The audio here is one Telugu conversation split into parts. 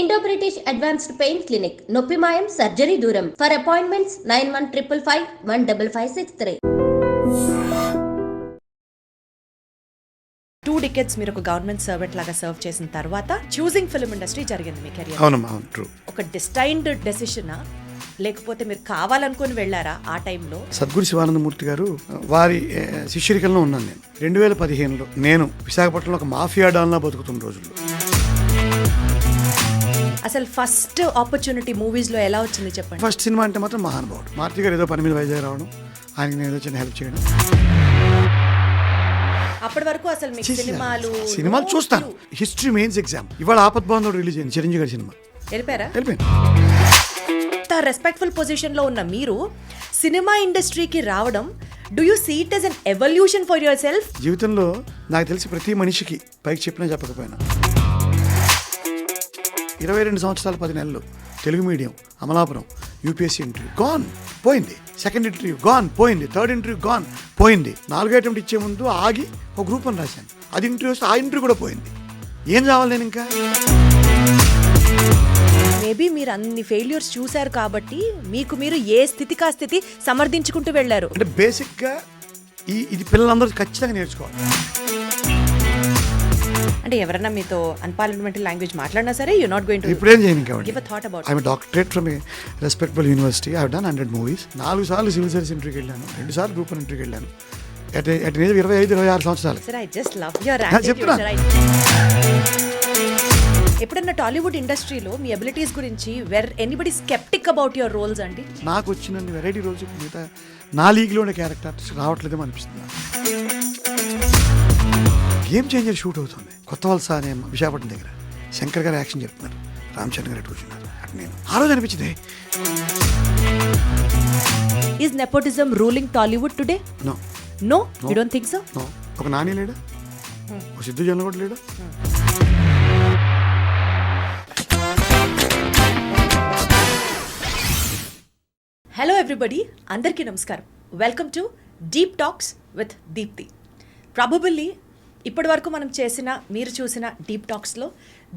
Indo British advanced pain clinic నొప్పి మాయం సర్జరీ దూరం ఫర్ అపాయింట్మెంట్స్ 9155515563. 2 decades మీరు ఒక గవర్నమెంట్ సర్వెంట్ లాగా సర్వ్ చేసిన తర్వాత చూసింగ్ ఫిల్మ్ ఇండస్ట్రీ జరిగింది మీ కెరియర్. అవునమ్మా, అవును, ట్రూ. ఒక డిస్టైన్డ్ డెసిషనా లేకపోతే మీరు కావాలనుకుని వెళ్ళారా ఆ టైంలో? సద్గురు శివానందమూర్తి గారు వారి శిష్యరికల్లో ఉన్నాను నేను. 2015లో నేను విశాఖపట్నంలో ఒక మాఫియా డాన్లా బతుకుతున్న రోజుల్లో. అసలు ఫస్ట్ ఆపర్చునిటీ మూవీస్ లో ఎలా వచ్చింది చెప్పండి. ఫస్ట్ సినిమా అంటే మాత్రం మహానుభావుడు. మారుతి గారు ఏదో పని మీద వైజాగ్ రావడం, ఆయనకి నేను ఏదో చిన్న హెల్ప్ చేయడం. అప్పటి వరకు అసలు మీకు సినిమాలు చూస్తాను. History mains exam. ఇవాళ ఆపత్ బాంధవుడు రిలీజ్ అయింది, చిరంజీవి గారి సినిమా. వెళ్ళిపోయాను. రెస్పెక్ట్ఫుల్ పొజిషన్ లో ఉన్న మీరు సినిమా ఇండస్ట్రీకి రావడం, do you see it as an evolution for yourself? జీవితంలో నాకు తెలిసి ప్రతి మనిషికి పైకి చెప్పినా చెప్పకపోయినా 22 సంవత్సరాలు 10 నెలలు Telugu medium, Amalapuram, UPSC interview gone పోయింది, సెకండ్ ఇంటర్వ్యూ గాన్ పోయింది, థర్డ్ ఇంటర్వ్యూ గాన్ పోయింది, 4వ అటెంప్ట్ ఇచ్చే ముందు ఆగి ఒక గ్రూప్ అని రాశాను, అది ఇంటర్వ్యూ వస్తే ఆ ఇంటర్వ్యూ కూడా పోయింది. ఏం కావాలి నేను ఇంకా? మేబీ మీరు అన్ని ఫెయిల్యూర్స్ చూశారు కాబట్టి మీకు మీరు ఏ స్థితికి ఆ స్థితి సమర్థించుకుంటూ వెళ్ళారు. అంటే బేసిక్గా ఇది పిల్లలందరూ ఖచ్చితంగా నేర్చుకోవాలి. అంటే ఎవరైనా మీతో అన్పార్లమెంటరీ లాంగ్వేజ్ మాట్లాడినా సరే యు నాట్ గోయింగ్ టు ఇప్పుడేం చేయను కాబట్టి give a thought about. I'm doctorate from A respectable university. I have done 100 movies. 4 సార్లు సివిల్ సర్వీస్ ఇంటర్వ్యూకి వెళ్ళాను, 2 సార్లు గ్రూప్ వన్ ఇంటర్వ్యూకి వెళ్ళాను. అట్ ఏజ్ 25-26 సంవత్సరాలు. Sir I just love your attitude. ఎప్పుడన్నా టాలీవుడ్ ఇండస్ట్రీలో మీ అబిలిటీస్ గురించి were anybody sceptic about your roles అండి? నాకు వచ్చిన వెరైటీ రోల్స్ మిగతా నా లీగ్లోనే క్యారెక్టర్స్ రావట్లేదేమో అనిపిస్తుంది. గేమ్ చేంజర్ షూట్ అవుతుంది కొత్త వలస అనే విశాఖపట్నం దగ్గర. శంకర్ గారు యాక్షన్ చెప్తున్నారు, రామచంద్ర గారు కూర్చున్నారు. అటు నేను ఆ రోజు అనిపించింది. Is nepotism ruling Tollywood today? No no, you don't think so? No. ఒక నాని లేడా, ఒక సిద్ధు జన కూడా లేడా? హలో ఎవ్రీబడి, అందరికీ నమస్కారం. Welcome to deep talks with Deepti. Probably ఇప్పటి వరకు మనం చేసిన, మీరు చూసిన డీప్ టాక్స్లో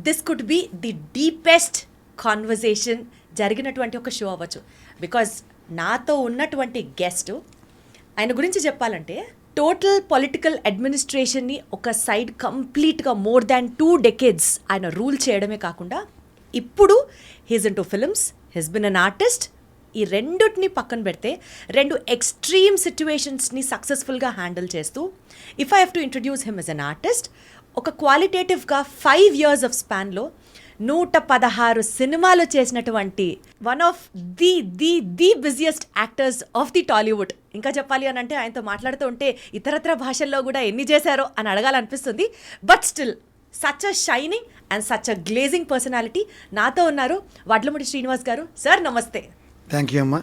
this could be the deepest conversation జరిగినటువంటి ఒక షో అవ్వచ్చు. బికాజ్ నాతో ఉన్నటువంటి గెస్ట్, ఆయన గురించి చెప్పాలంటే టోటల్ పొలిటికల్ అడ్మినిస్ట్రేషన్ని ఒక సైడ్ కంప్లీట్గా మోర్ దాన్ 2 decades ఆయన రూల్ చేయడమే కాకుండా ఇప్పుడు he's into films, he's been an artist. ఈ రెండుటిని పక్కన పెడితే 2 ఎక్స్ట్రీమ్ సిచ్యువేషన్స్ని సక్సెస్ఫుల్గా హ్యాండిల్ చేస్తూ, if I have to introduce him as an artist, ఒక క్వాలిటేటివ్గా 5 years ఆఫ్ స్పాన్లో 116 సినిమాలు చేసినటువంటి one of the busiest actors of the Tollywood. ఇంకా చెప్పాలి అని అంటే ఆయనతో మాట్లాడుతూ ఉంటే ఇతరత్ర భాషల్లో కూడా ఎన్ని చేశారో అని అడగాలనిపిస్తుంది. But still such a shining and such a glazing personality నాతో ఉన్నారు. వడ్లమూడి శ్రీనివాస్ గారు. సార్ నమస్తే. థ్యాంక్ యూ అమ్మా.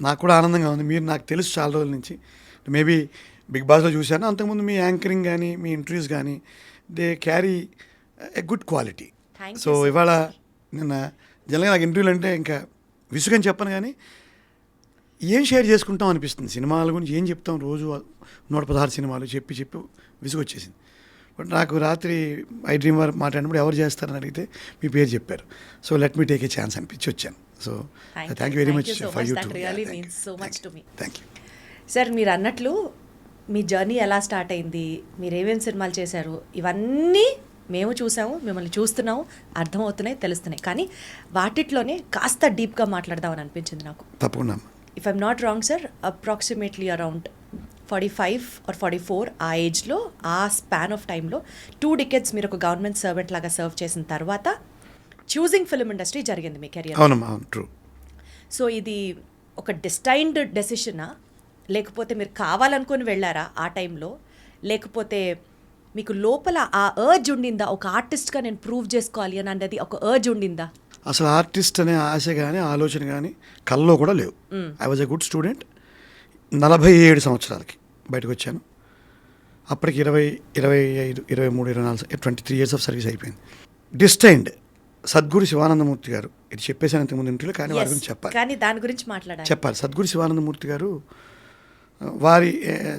నాకు కూడా ఆనందంగా ఉంది. మీరు నాకు తెలుసు చాలా రోజుల నుంచి, మేబీ బిగ్ బాస్లో చూశాను. అంతకుముందు మీ యాంకరింగ్ కానీ మీ ఇంటర్వ్యూస్ కానీ they carry a good quality. So ఇవాళ నిన్న జనరల్గా నాకు ఇంటర్వ్యూలు అంటే ఇంకా విసుగని చెప్పను, కానీ ఏం షేర్ చేసుకుంటాం అనిపిస్తుంది. సినిమాల గురించి ఏం చెప్తాం, రోజు 116 సినిమాలు చెప్పి విసుగు వచ్చేసింది. బట్ నాకు రాత్రి ఐ డ్రీమ్ వారు మాట్లాడినప్పుడు ఎవరు చేస్తారని అడిగితే మీ పేరు చెప్పారు. So let me take a chance అనిపించి వచ్చాను. So thank you very much for you to. Thank you sir. మీరు అన్నట్లు మీ జర్నీ ఎలా స్టార్ట్ అయింది, మీరు ఏమేమి సినిమాలు చేశారు, ఇవన్నీ మేము చూసాము, మిమ్మల్ని చూస్తున్నాము, అర్థమవుతున్నాయి, తెలుస్తున్నాయి. కానీ వాటిట్లోనే కాస్త డీప్గా మాట్లాడదామని అనిపించింది నాకు. తప్పకుండా. If I'm not wrong sir, approximately around 45 or 44 ఆ ఏజ్లో, ఆ స్పాన్ ఆఫ్ టైంలో 2 decades మీరు ఒక గవర్నమెంట్ సర్వెంట్ లాగా సర్వ్ చేసిన తర్వాత చూసింగ్ ఫిల్మ్ ఇండస్ట్రీ జరిగింది మీ కెరియర్. అవునమ్మా, అవును, ట్రూ. సో ఇది ఒక డిస్టైన్డ్ డెసిషనా లేకపోతే మీరు కావాలనుకుని వెళ్ళారా ఆ టైంలో? లేకపోతే మీకు లోపల ఆ అర్జ్ ఉండిందా, ఒక ఆర్టిస్ట్గా నేను ప్రూవ్ చేసుకోవాలి అని అన్నది ఒక అర్జ్ ఉండిందా? అసలు ఆర్టిస్ట్ అనే ఆశ కానీ ఆలోచన కానీ కల్లో కూడా లేవు. I was a good student. 47 సంవత్సరాలకి బయటకు వచ్చాను. అప్పటికి 20, 25, 23, 24, 23 years ఆఫ్ సర్వీస్ అయిపోయింది. డిస్టైన్డ్ సద్గురు శివానందమూర్తి గారు, ఇది చెప్పేసాను ఇంతకుముందు ఇంటర్వ్యూలో, కానీ వారి గురించి చెప్పాలి. కానీ దాని గురించి చెప్పాలి. సద్గురు శివానందమూర్తి గారు వారి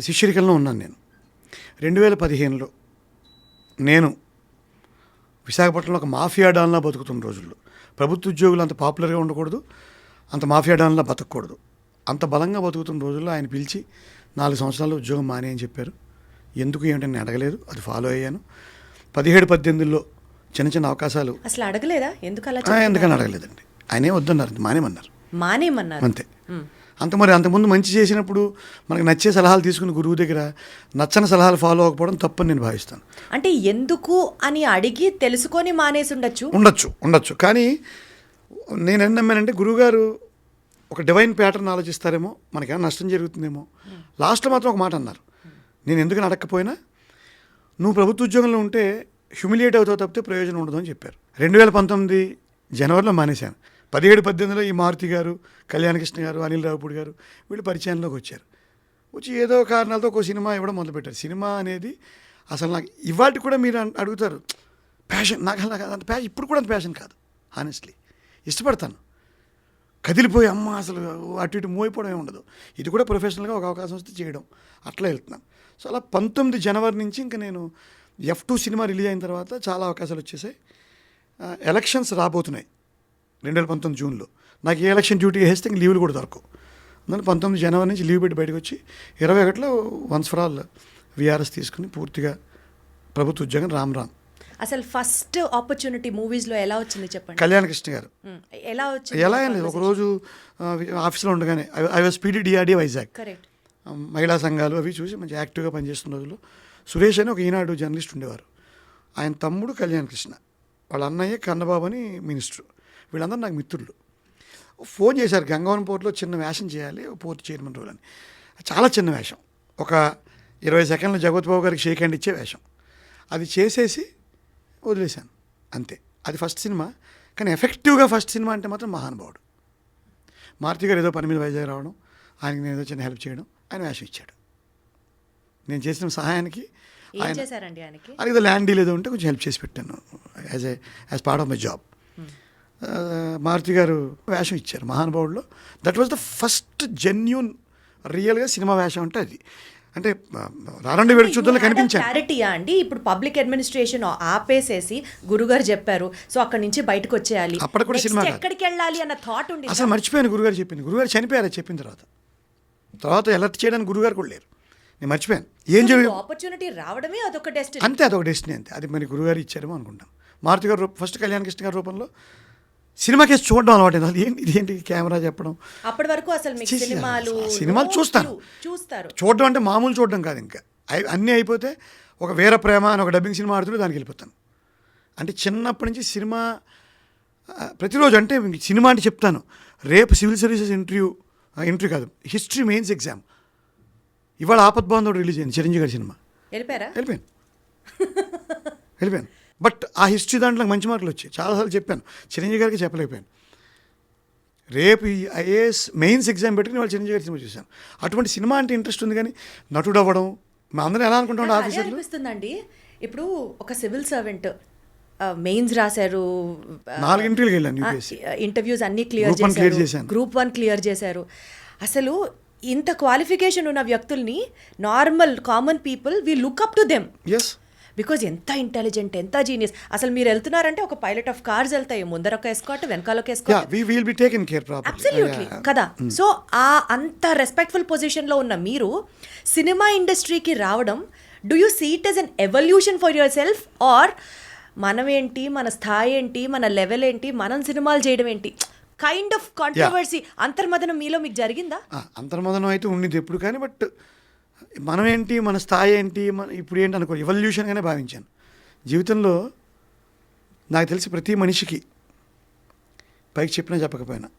శిష్యరికల్లో ఉన్నాను నేను. 2015లో నేను విశాఖపట్నంలో ఒక మాఫియా డాన్లా బతుకుతున్న రోజుల్లో ప్రభుత్వ ఉద్యోగులు అంత పాపులర్గా ఉండకూడదు, అంత మాఫియా డాన్లా బతకూడదు, అంత బలంగా బతుకుతున్న రోజుల్లో ఆయన పిలిచి 4 సంవత్సరాలు ఉద్యోగం మానే అని చెప్పారు. ఎందుకు ఏమిటని నేను అడగలేదు, అది ఫాలో అయ్యాను. 17-18లో చిన్న చిన్న అవకాశాలు అసలు అడగలేదా ఎందుకు అలా ఎందుకని అడగలేదండి. ఆయనే వద్దన్నారు, మానేమన్నారు అంతే. అంతకుముందు మంచి చేసినప్పుడు మనకు నచ్చే సలహాలు తీసుకుని గురువు దగ్గర నచ్చని సలహాలు ఫాలో అవ్వకపోవడం తప్పని నేను భావిస్తాను. అంటే ఎందుకు అని అడిగి తెలుసుకొని మానేసి ఉండొచ్చు కానీ నేను ఏం నమ్మానంటే గురువుగారు ఒక డివైన్ ప్యాటర్న్ ఆలోచిస్తారేమో, మనకేమైనా నష్టం జరుగుతుందేమో. లాస్ట్లో మాత్రం ఒక మాట అన్నారు, నేను ఎందుకని అడగకపోయినా నువ్వు ప్రభుత్వ ఉద్యోగంలో ఉంటే హ్యూమిలియేట్ అవుతావు తప్పితే ప్రయోజనం ఉండదు అని చెప్పారు. 2019 జనవరిలో మానేశాను. 17-18లో ఈ మారుతి గారు, కళ్యాణకృష్ణ గారు, అనిల్ రావుపూడి గారు వీళ్ళు పరిచయంలోకి వచ్చి ఏదో కారణాలతో ఒక సినిమా ఇవ్వడం మొదలుపెట్టారు. సినిమా అనేది అసలు నాకు ఇవాళ కూడా మీరు అడుగుతారు ప్యాషన్, నాకు అంత ప్యాషన్ ఇప్పుడు కూడా అంత ప్యాషన్ కాదు. హానెస్ట్లీ ఇష్టపడతాను, కదిలిపోయి అమ్మ అసలు అటు ఇటు మూవ్ అయిపోవడం ఉండదు. ఇది కూడా ప్రొఫెషనల్గా ఒక అవకాశం వస్తే చేయడం, అట్లా వెళ్తున్నాను. సో అలా 19 జనవరి నుంచి ఇంకా నేను F2 సినిమా రిలీజ్ అయిన తర్వాత చాలా అవకాశాలు వచ్చేసాయి. ఎలక్షన్స్ రాబోతున్నాయి 2019 జూన్లో. నాకు ఏ ఎలక్షన్ డ్యూటీ వేస్తే ఇంక లీవ్లు కూడా దొరకవు. అందుకని 19 జనవరి నుంచి లీవ్ పెట్టి బయటకు వచ్చి 21లో వన్స్ ఫర్ ఆల్ విఆర్ఎస్ తీసుకుని పూర్తిగా ప్రభుత్వ ఉద్యోగం రామ్. అసలు ఫస్ట్ ఆపర్చునిటీ మూవీస్లో ఎలా వచ్చింది చెప్పండి. కళ్యాణకృష్ణ గారు ఎలా వచ్చింది? ఎలా ఏం లేదు, ఒకరోజు ఆఫీస్లో ఉండగానే I was PDDRD Vizag, correct, మహిళా సంఘాలు అవి చూసి మంచి యాక్టివ్గా పనిచేస్తున్న రోజుల్లో సురేష్ అని ఒక ఈనాడు జర్నలిస్ట్ ఉండేవారు. ఆయన తమ్ముడు కళ్యాణకృష్ణ, వాళ్ళ అన్నయ్య కన్నబాబు అని మినిస్టర్, వీళ్ళందరూ నాకు మిత్రులు. ఫోన్ చేశారు, గంగవరం పోర్టులో చిన్న వేషం చేయాలి, పోర్టు చైర్మన్ రోల్ అని. చాలా చిన్న వేషం, ఒక 20 సెకండ్లు జగత్ బాబు గారికి షేక్ హ్యాండ్ ఇచ్చే వేషం. అది చేసేసి వదిలేశాను అంతే. అది ఫస్ట్ సినిమా, కానీ ఎఫెక్టివ్గా ఫస్ట్ సినిమా అంటే మాత్రం మహానుభావుడు. మారుతి గారు ఏదో పని మీద వైజాగ్ రావడం, ఆయనకి నేను ఏదో చిన్న హెల్ప్ చేయడం, ఆయన వేషం ఇచ్చాడు. నేను చేసిన సహాయానికి ఆయన ఏదో ల్యాండ్ డీల్ ఏదో ఉంటే కొంచెం హెల్ప్ చేసి పెట్టాను as part of my job. Maruthi garu వేషం ఇచ్చారు మహానుభావుడులో. That was the first genuine రియల్గా సినిమా వేషం అంటే అది. అంటే రారండి వేడి చూద్దాంలో కనిపించాను. క్లారిటీయా అండి, ఇప్పుడు పబ్లిక్ అడ్మినిస్ట్రేషన్ ఆపేసేసి గురుగారు చెప్పారు, సో అక్కడి నుంచి బయటకు వచ్చేయాలి, అప్పటికి కూడా సినిమా ఎక్కడికి వెళ్ళాలి అన్న థాట్ ఉంది. అసలు మర్చిపోయాను గురుగారు చెప్పింది. గురుగారు చనిపోయారు చెప్పిన తర్వాత అలర్ట్ చేయడానికి గురుగారు కూడా లేరు. నేను మర్చిపోయాను ఏం జరిగింది. ఆపర్చునిటీ రావడమే అదొక డెస్టినీ, అంతే, అదొక డెస్టినీ అంతే. అది మరి గురుగారు ఇచ్చారేమో అనుకుంటాను. మారుతి గారు ఫస్ట్ కళ్యాణకృష్ణ గారి రూపంలో సినిమా కేసు చూడడం అలవాటు. అసలు ఇదేంటి కెమెరా చెప్పడం, అప్పటి వరకు అసలు మీకు సినిమాలు చూస్తారు. చూడడం అంటే మామూలు చూడడం కాదు, ఇంకా అన్నీ అయిపోతే ఒక వీర ప్రేమ అని ఒక డబ్బింగ్ సినిమా ఆడుతుంటే దానికి వెళ్ళిపోతాను. అంటే చిన్నప్పటి నుంచి సినిమా ప్రతిరోజు, అంటే సినిమా అంటే చెప్తాను, రేపు సివిల్ సర్వీసెస్ ఇంటర్వ్యూ కాదు, హిస్టరీ మెయిన్స్ ఎగ్జామ్. ఇవాళ ఆపద్బాంధవుడు రిలీజ్ అయింది, చిరంజీవి గారి సినిమా. వెళ్ళిపోయాను బట్ ఆ హిస్టరీ దాంట్లో మంచి మార్కులు వచ్చాయి. చాలాసార్లు చెప్పాను, చిరంజీవి గారికి చెప్పలేకపోయాను. రేపు ఈ IAS మెయిన్స్ ఎగ్జామ్ పెట్టుకుని వాళ్ళు చిరంజీవి గారి సినిమా చూశాను. అటువంటి సినిమా అంటే ఇంట్రెస్ట్ ఉంది, కానీ నటుడు అవ్వడం మా అందరం ఎలా అనుకుంటాం ఆఫీసర్లు అనిపిస్తుందండి. ఇప్పుడు ఒక సివిల్ సర్వెంట్ మెయిన్స్ రాశారు, 4 ఇంటర్వ్యూకి వెళ్ళాను, ఇంటర్వ్యూస్ అన్ని క్లియర్ చేశారు, Group 1 క్లియర్ చేశారు. అసలు ఇంత క్వాలిఫికేషన్ ఉన్న వ్యక్తుల్ని normal common people we look up to them. Because ఎంత ఇంటెలిజెంట్, ఎంత జీనియస్. అసలు మీరు వెళ్తున్నారంటే ఒక పైలట్ ఆఫ్ కార్స్ వెళ్తాయి, ముందర ఒక ఎస్కాట్, వెనకాల ఒక ఎస్కాట్. అబ్సల్యూట్లీ కదా. సో ఆ అంత రెస్పెక్ట్ఫుల్ పొజిషన్లో ఉన్న మీరు సినిమా ఇండస్ట్రీకి రావడం, do you see it as an evolution for yourself, or మనం ఏంటి, మన స్థాయి ఏంటి, మన లెవెల్ ఏంటి, మనం సినిమాలు చేయడం ఏంటి, కైండ్ ఆఫ్ కాంట్రవర్సీ, అంతర్మదనం మీలో మీకు జరిగిందా? అంతర్మదనం అయితే ఉండేది ఎప్పుడు, కానీ బట్ మనం ఏంటి, మన స్థాయి ఏంటి, ఇప్పుడు ఏంటి అనుకో, ఎవల్యూషన్గానే భావించాను. జీవితంలో నాకు తెలిసి ప్రతి మనిషికి పైకి చెప్పినా చెప్పకపోయినా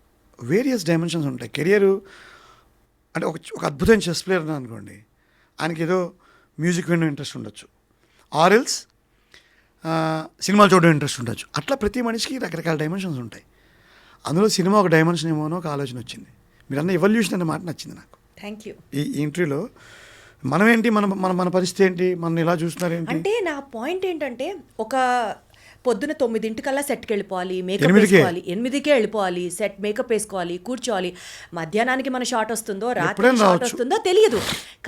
వేరియస్ డైమెన్షన్స్ ఉంటాయి. కెరియరు అంటే ఒక అద్భుతమైన చెస్ ప్లేయర్ అనుకోండి, ఆయనకి ఏదో మ్యూజిక్ వినడం ఇంట్రెస్ట్ ఉండొచ్చు, ఆర్ఎల్స్ సినిమాలు చూడడం ఇంట్రెస్ట్ ఉండొచ్చు. అట్లా ప్రతి మనిషికి రకరకాల డైమెన్షన్స్ ఉంటాయి. అందులో సినిమా ఒక డైమెన్షన్ ఏమోనో ఒక ఆలోచన వచ్చింది. మీరు అన్న ఎవల్యూషన్ అనే మాట నచ్చింది నాకు. Thank you. ఈ ఇంటర్వ్యూలో మనం ఏంటి, మన పరిస్థితి ఏంటి, మనం ఇలా చూస్తున్నారు ఏంటి అంటే, నా పాయింట్ ఏంటంటే, ఒక పొద్దున 9 సెట్కి వెళ్ళిపోవాలి, మేకప్ వేసుకోవాలి, 8కే వెళ్ళిపోవాలి, సెట్ మేకప్ వేసుకోవాలి, కూర్చోవాలి. మధ్యాహ్నానికి మన షాట్ వస్తుందో, రాత్రి షాట్ వస్తుందో తెలియదు,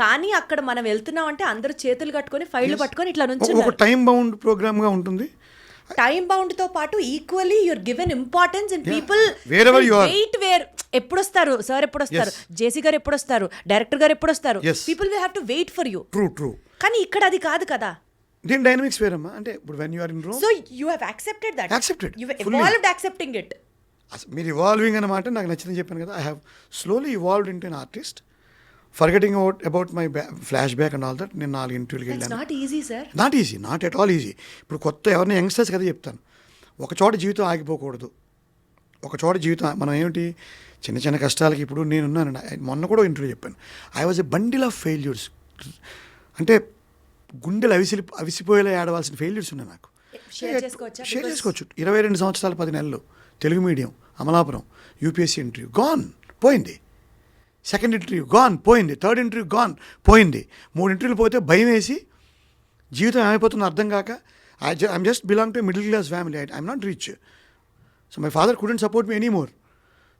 కానీ అక్కడ మనం వెళ్తున్నాం అంటే అందరూ చేతులు కట్టుకొని ఫైళ్ళు పట్టుకొని ఇట్లా నుంచి ఒక టైం బౌండ్ ప్రోగ్రామ్గా ఉంటుంది. టైం బౌండ్ తో పాటు equally you're given importance and people Wherever you are. Wait ఎప్పుడు వస్తారు సార్, ఎప్పుడు వస్తారు జేసీ గారు, ఎప్పుడు వస్తారు డైరెక్టర్ గారు, ఎప్పుడు వస్తారు, Yes. People will have to wait for you. True కానీ ఇక్కడ అది కాదు కదా. దీని డైనమిక్స్ వేరమ్మా. అంటే ఇప్పుడు when you are in Rome, so you have accepted that, Accepted. You Fully. Evolved accepting it. అసలు మీరు ఇవాల్వింగ్ అన్నమాట నాకు నచ్చిందని చెప్పాను కదా. I have slowly evolved into an artist, forgetting about my flashback and all that. నేను 4 ఇంటర్వ్యూకి ఇట్స్ వెళ్ళాను. Not easy sir. Not easy, not at all easy. ఇప్పుడు కొత్త ఎవరిని యంగ్స్టర్స్ కదా చెప్తాను, ఒక చోట జీవితం ఆగిపోకూడదు. ఒక చోట జీవితం మనం ఏమిటి చిన్న చిన్న కష్టాలకి. ఇప్పుడు నేనున్నాను, మొన్న కూడా ఇంటర్వ్యూ చెప్పాను, I was a bundle of failures. అంటే గుండెలు అవిసిపోయేలా ఆడవలసిన ఫెయిల్యూర్స్ ఉన్నాయి నాకు. షేర్ చేసుకోవచ్చా? షేర్ చేసుకోవచ్చు. 22 సంవత్సరాలు 10 నెలలు Telugu medium, Amalapuram, UPSC interview gone పోయింది, సెకండ్ ఇంటర్వ్యూ గాన్ పోయింది, థర్డ్ ఇంటర్వ్యూ గాన్ పోయింది, 3 ఇంటర్వ్యూలు పోతే భయం వేసి జీవితం ఏమైపోతుందో అర్థం కాక I'm just belong to middle class family, I'm not rich. So my father couldn't support me any more.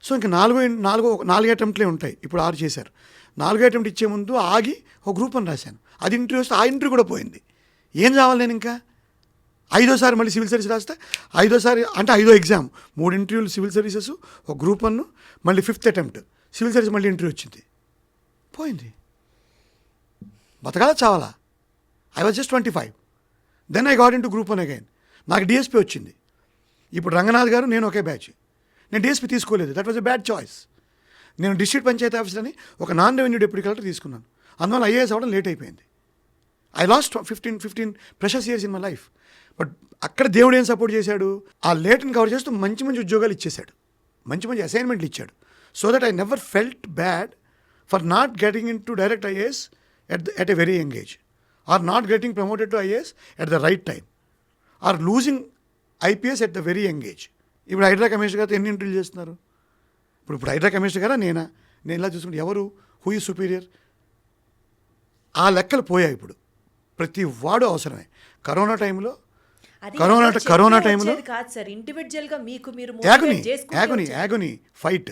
So ఇంకా 4 అటెంప్ట్లే ఉంటాయి, ఇప్పుడు 6 చేశారు. 4 అటెంప్ట్ ఇచ్చే ముందు ఆగి ఒక గ్రూప్ అని రాశాను, అది ఇంటర్వ్యూ వస్తే ఆ ఇంటర్వ్యూ కూడా పోయింది. ఏం కావాలి నేను ఇంకా? 5ఓసారి మళ్ళీ సివిల్ సర్వీస్ రాస్తే 5ఓసారి అంటే 5వ ఎగ్జామ్, 3 ఇంటర్వ్యూలు సివిల్ సర్వీసెస్, ఒక గ్రూప్ 1, మళ్ళీ 5th అటెంప్ట్ సివిల్ సర్వీస్, మళ్ళీ ఇంటర్వ్యూ వచ్చింది, పోయింది. బతకాలా చావాలా? I was just 25. Then I got in to group 1 again. నాకు డిఎస్పీ వచ్చింది. ఇప్పుడు రంగనాథ్ గారు నేను ఒకే బ్యాచ్. నేను డిఎస్పీ తీసుకోలేదు, that was a bad choice. నేను డిస్ట్రిక్ట్ పంచాయతీ ఆఫీసర్ అని ఒక నాన్ రెవెన్యూ డిప్యూటీ కలెక్టర్ తీసుకున్నాను, అందువల్ల ఐఏఎస్ అవ్వడం లేట్ అయిపోయింది. I last 15 precious years in my life. But అక్కడ దేవుడు ఏం సపోర్ట్ చేశాడు, ఆ లేట్ని కవర్ చేస్తూ మంచి మంచి ఉద్యోగాలు ఇచ్చేశాడు, మంచి మంచి అసైన్మెంట్లు ఇచ్చాడు. So that I never felt bad for not getting into direct IAS at a very young age, or not getting promoted to IAS at the right time, or losing IPS at the very young age. ఇప్పుడు హైడ్రా కమిషనర్ గారితో ఎన్ని ఇంటర్వ్యూలు చేస్తున్నారు? ఇప్పుడు హైడ్రా కమిషనర్ గారా నేను ఇలా చూసుకుంటే ఎవరు హూ ఈజ్ సుపీరియర్? ఆ లెక్కలు పోయాయి. ఇప్పుడు ప్రతి వాడు అవసరమే. కరోనా టైంలో కాదు సార్, ఇండివిజువల్ గా మీకు మీరు యాగుని ఫైట్.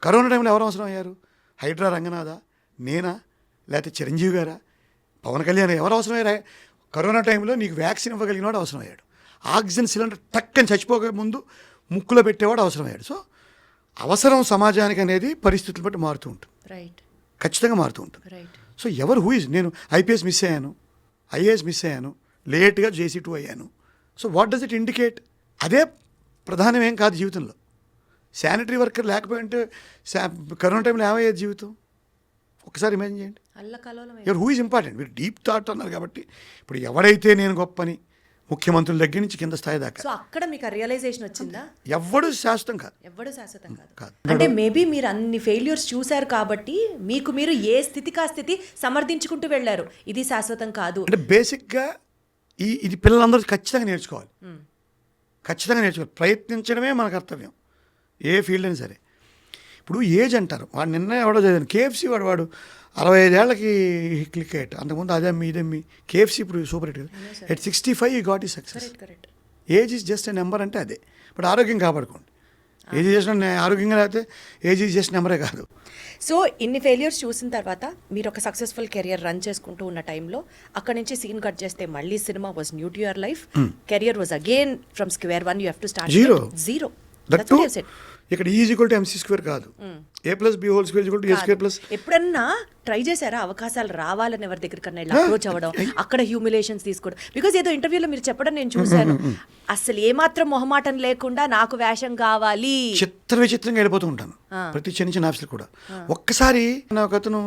కరోనా టైంలో ఎవరు అవసరం అయ్యారు? హైడ్రా రంగనాథ, నేనా, లేకపోతే చిరంజీవి గారా, పవన్ కళ్యాణ్, ఎవరు అవసరం అయ్యారా? కరోనా టైంలో నీకు వ్యాక్సిన్ ఇవ్వగలిగిన వాడు అవసరం అయ్యాడు. ఆక్సిజన్ సిలిండర్ టక్కని చచ్చిపోక ముందు ముక్కులో పెట్టేవాడు అవసరం అయ్యాడు. సో అవసరం సమాజానికి అనేది పరిస్థితులు బట్టి మారుతూ ఉంటుంది, ఖచ్చితంగా మారుతూ ఉంటుంది. సో ఎవరు హూ ఇస్? నేను ఐపీఎస్ మిస్ అయ్యాను, ఐఏఎస్ మిస్ అయ్యాను, లేట్గా JC2 అయ్యాను. So what does it indicate? అదే ప్రధానమేం కాదు జీవితంలో. శానిటరీ వర్కర్ లేకపోయింటే కరోనా టైంలో ఏమయ్యేది జీవితం? ఒకసారి ఇమాజిన్ చేయండి. ఎవరు హూ ఈజ్ ఇంపార్టెంట్? మీరు డీప్ థాట్ అన్నారు కాబట్టి ఇప్పుడు ఎవడైతే నేను గొప్పని, ముఖ్యమంత్రుల దగ్గర నుంచి కింద స్థాయి దాకా. సో అక్కడ మీకు రియలైజేషన్ వచ్చిందా? ఎవ్వడు శాశ్వతం కాదు. అంటే మేబీ మీరు అన్ని ఫెయిల్యూర్స్ చూశారు కాబట్టి మీకు మీరు ఏ స్థితికి ఆ స్థితి సమర్థించుకుంటూ వెళ్ళారు. ఇది శాశ్వతం కాదు అంటే బేసిక్గా ఇది పిల్లలందరూ ఖచ్చితంగా నేర్చుకోవాలి. ప్రయత్నించడమే మన కర్తవ్యం, ఏ ఫీల్డ్ అయినా సరే. ఇప్పుడు ఏజ్ అంటారు, వాడు నిన్న ఎవడో చదివాను, KFC వాడు 65 ఏళ్ళకి క్లిక్ అయ్యాడు. అంతకుముందు ఇదమ్మి KFC ఇప్పుడు సూపర్ హిట్. ఎట్ 65 ఈ గాట్ ఈ success. Age is just a number అంటే అదే. ఇప్పుడు ఆరోగ్యం కాపాడుకోండి. ఏజ్ చేసిన ఆరోగ్యంగా లేకపోతే ఏజ్ ఈజ్ జస్ట్ నెంబరే కాదు. సో ఇన్ని ఫెయిల్యూర్స్ చూసిన తర్వాత మీరు ఒక సక్సెస్ఫుల్ కెరియర్ రన్ చేసుకుంటూ ఉన్న టైంలో అక్కడ నుంచి సీన్ కట్ చేస్తే మళ్ళీ cinema was new to your life. Career was again from square one. You have to start zero. ఇక్కడ E=MC² కాదు, A+B²=A². ఎప్పుడన్నా ట్రై చేశారా అవకాశాలు రావాలని ఎవరి దగ్గర కన్నా ఇలా అప్రోచ్ అవ్వడం, అక్కడ హ్యూమిలేషన్స్ తీసుకోవడం? బికాజ్ ఏదో ఇంటర్వ్యూలో మీరు చెప్పడం నేను చూశాను, అసలు ఏమాత్రం మొహమాటం లేకుండా నాకు వేషం కావాలి, విచిత్రంగా వెళ్ళిపోతూ ఉంటాను ప్రతి చిన్న ఆఫీసులు కూడా. ఒక్కసారి నాకు అతను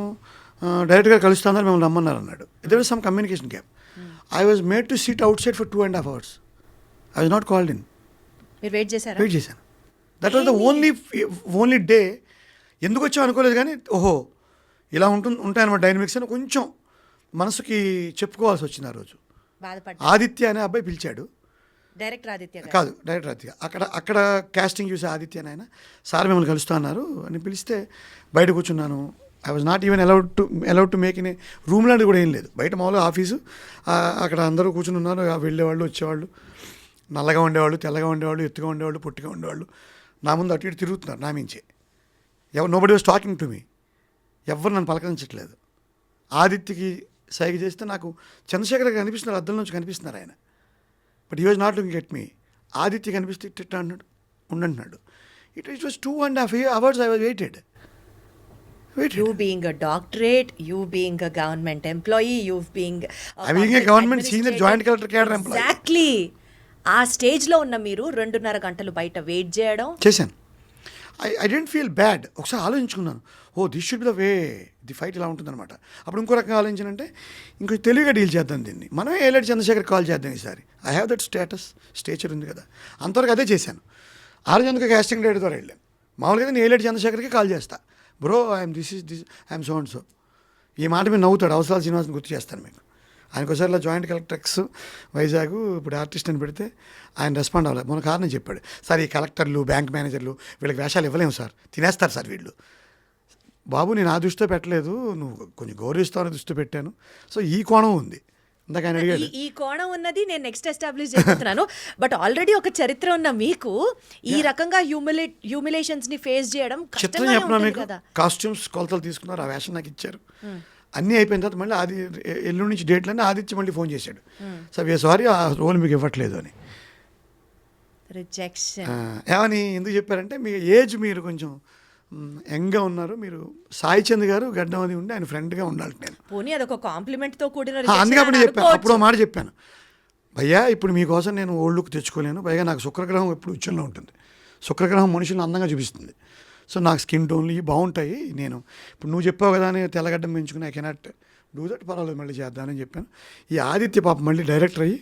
డైరెక్ట్గా కలుస్తానని మిమ్మల్ని రమ్మన్నారు అన్నాడు. There was some communication gap. I was made to sit outside for 2.5 hours. I was not called in. మీరు వెయిట్ చేశాను. That was the only day. ఎందుకు వచ్చావు అనుకోలేదు, కానీ ఓహో ఇలా ఉంటాయన్నమాట డైనమిక్స్ అని కొంచెం మనసుకి చెప్పుకోవాల్సి వచ్చింది ఆ రోజు. ఆదిత్య అనే అబ్బాయి పిలిచాడు, డైరెక్టర్ ఆదిత్య అక్కడ కాస్టింగ్ చూసే ఆదిత్య అని ఆయన, సార్ మిమ్మల్ని కలుస్తా అన్నారు అని పిలిస్తే బయట కూర్చున్నాను. I was not even allowed to make in a room లాంటిది కూడా ఏం లేదు, బయట మామూలుగా ఆఫీసు. అక్కడ అందరూ కూర్చుని ఉన్నారు, వెళ్ళేవాళ్ళు వచ్చేవాళ్ళు, నల్లగా ఉండేవాళ్ళు, తెల్లగా ఉండేవాళ్ళు, ఎత్తుగా ఉండేవాళ్ళు, పొట్టిగా ఉండేవాళ్ళు. నా ముందు అటు ఇటు తిరుగుతున్నారు, నా మించే. Nobody was talking to me. ఎవరు నన్ను పలకరించట్లేదు. ఆదిత్యకి సైగ చేస్తే నాకు చంద్రశేఖర్ కనిపిస్తున్నారు, అద్దం నుంచి కనిపిస్తున్నారు ఆయన. But he was not looking at me. Aditya కనిపిస్తే ఇట్ట అన్నాడు ఉండంటున్నాడు. It was 2.5 hours I was waited. You being a doctorate, you being a government employee, you being a government senior joint collector cadre employee. Exactly. ఆ స్టేజ్లో ఉన్న మీరు 2.5 గంటలు బయట వెయిట్ చేయడం చేశాను. I didn't feel bad. ఒకసారి ఆలోచించుకున్నాను, this should be the way the fight ఇలా ఉంటుందన్నమాట. అప్పుడు ఇంకో రకంగా ఆలోచించానంటే ఇంకొంచెం తెలివిగా డీల్ చేద్దాం దీన్ని. మనమే ఏలేటి చంద్రశేఖర్ కాల్ చేద్దాం ఈసారి. ఐ హ్యావ్ దట్ స్టేచర్ ఉంది కదా, అంతవరకు అదే చేశాను. ఆలోచనకు కాస్టింగ్ డేట్ ద్వారా వెళ్ళాను. మామూలుగా నేను ఏలేటి చంద్రశేఖర్కి కాల్ చేస్తా, bro I'm I'm so and so. ఈ మాట మీద నవ్వుతాడు, అవసరాల శ్రీనివాసని గుర్తు చేస్తాను మీకు. ఆయనకు ఒకసారి ఇలా జాయింట్ కలెక్టర్స్ వైజాగ్ ఇప్పుడు ఆర్టిస్ట్ అని పెడితే ఆయన రెస్పాండ్ అవ్వలేదు. మొన్న కారణం చెప్పాడు, సార్ ఈ కలెక్టర్లు బ్యాంక్ మేనేజర్లు వీళ్ళకి వేషాలు ఇవ్వలేము సార్, తినేస్తారు సార్ వీళ్ళు. బాబు నేను ఆ దృష్టితో పెట్టలేదు, నువ్వు కొంచెం గౌరవిస్తావని దృష్టి పెట్టాను. సో ఈ కోణం ఉంది. ఇందాక ఆయన అడిగాడు, ఈ కోణం ఉన్నది నేను నెక్స్ట్ ఎస్టాబ్లిష్ చేస్తున్నాను. బట్ ఆల్రెడీ ఒక చరిత్ర ఉన్న మీకు ఈ రకంగా హ్యూమిలేషన్స్ ని ఫేస్ చేయడం చిత్రం చెప్పినా మీకు. కాస్ట్యూమ్స్ కొలతలు తీసుకున్నారు, ఆ వేషం నాకు ఇచ్చారు, అన్నీ అయిపోయిన తర్వాత మళ్ళీ ఎల్లుండి నుంచి డేట్లన్నీ ఆదిత్య మళ్ళీ ఫోన్ చేశాడు, సార్ సారీ ఆ రోల్ మీకు ఇవ్వట్లేదు అని. రిజెక్షన్ ఏమని ఎందుకు చెప్పారంటే మీ ఏజ్ మీరు కొంచెం యంగ్గా ఉన్నారు, మీరు సాయి చంద్ గారు గడ్డం అది ఉండి ఆయన ఫ్రెండ్గా ఉండాలి. నేను పోనీ అదొక కాంప్లిమెంట్ తో కూడిన అందుకే అప్పుడు చెప్పాను, అప్పుడు మాట చెప్పాను, భయ్యా ఇప్పుడు మీకోసం నేను ఓల్డ్ లుక్ తెచ్చుకోలేను, పైగా నాకు శుక్రగ్రహం ఎప్పుడు ఉచ్చంలో ఉంటుంది, శుక్రగ్రహం మనుషులను అందంగా చూపిస్తుంది. సో నాకు స్కిన్ టోన్లు బాగుంటాయి, నేను ఇప్పుడు నువ్వు చెప్పావు కదా అని తెల్లగడ్డం పెంచుకుని ఐ కెనాట్ డూ దట్, పర్వాలేదు మళ్ళీ చేద్దామని చెప్పాను. ఈ ఆదిత్య పాప మళ్ళీ డైరెక్టర్ అయ్యి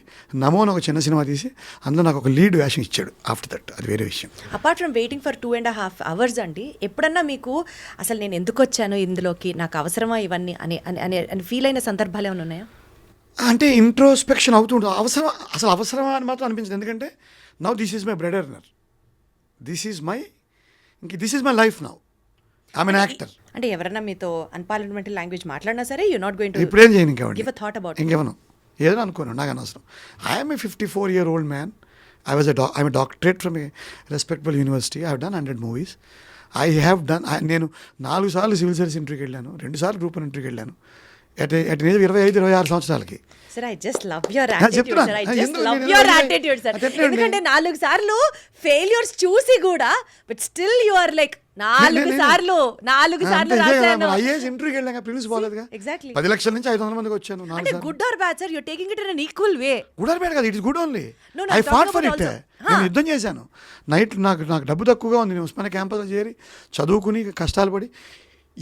నమోని ఒక చిన్న సినిమా తీసి అందులో నాకు ఒక లీడ్ వేషం ఇచ్చాడు. ఆఫ్టర్ దట్ అది వేరే విషయం. Apart from waiting for 2.5 hours అండి, ఎప్పుడన్నా మీకు అసలు నేను ఎందుకు వచ్చాను ఇందులోకి, నాకు అవసరమా ఇవన్నీ అని అని ఫీల్ అయిన సందర్భాలు ఏమైనా ఉన్నాయా? అంటే ఇంట్రోస్పెక్షన్ అవుతుంటుంది. అవసరమా అని మాత్రం అనిపించింది. ఎందుకంటే now this is my bread earner, this is my life now. I'm an actor. అంటే ఎవరైనా మీతో అన్పార్లమెంటరీ లాంగ్వేజ్ మాట్లాడినా సరే యూ నాట్ గోయింగ్ టు ఇప్పుడేం చేయను, గివ్ అ థాట్ అబౌట్ ఇంకేమను ఏదో అనుకోను, నాకు అనవసరం. I'm a 54-year-old man. I'm a doctorate from A respectable university. I have done 100 movies. నేను 4 సార్లు సివిల్ సర్వీస్ ఇంటర్వ్యూకి వెళ్ళాను, 2 సార్లు గ్రూప్ 1 ఇంటర్వ్యూకి వెళ్ళాను. ఎట్ ఏజ్ 25-26 సంవత్సరాలకి. Sir, I just love your attitude, sir. I just love your attitude, sir. ఎందుకంటే 4 సార్లు ఫెయిల్యూర్స్ చూసి కూడా but still you are like 4 సార్లు రాశాను. ఐఏఎస్ ఇంటర్వ్యూకి వెళ్ళాక ప్రిలిమ్స్ పోలేదుగా. ఎగ్జాక్ట్లీ 10 లక్షల నుంచి 500 మందికి వచ్చాను. అంటే good or bad sir, you are taking it in an equal way. Good or bad కాదు, it is good only. No, I I'm fat talking for about it. also. నేను యుద్ధం చేశాను. నైట్ నాకు డబ్బు తక్కువగా ఉంది, నేను ఉస్మానియా క్యాంపస్లో చేరి చదువుకుని కష్టాలు పడి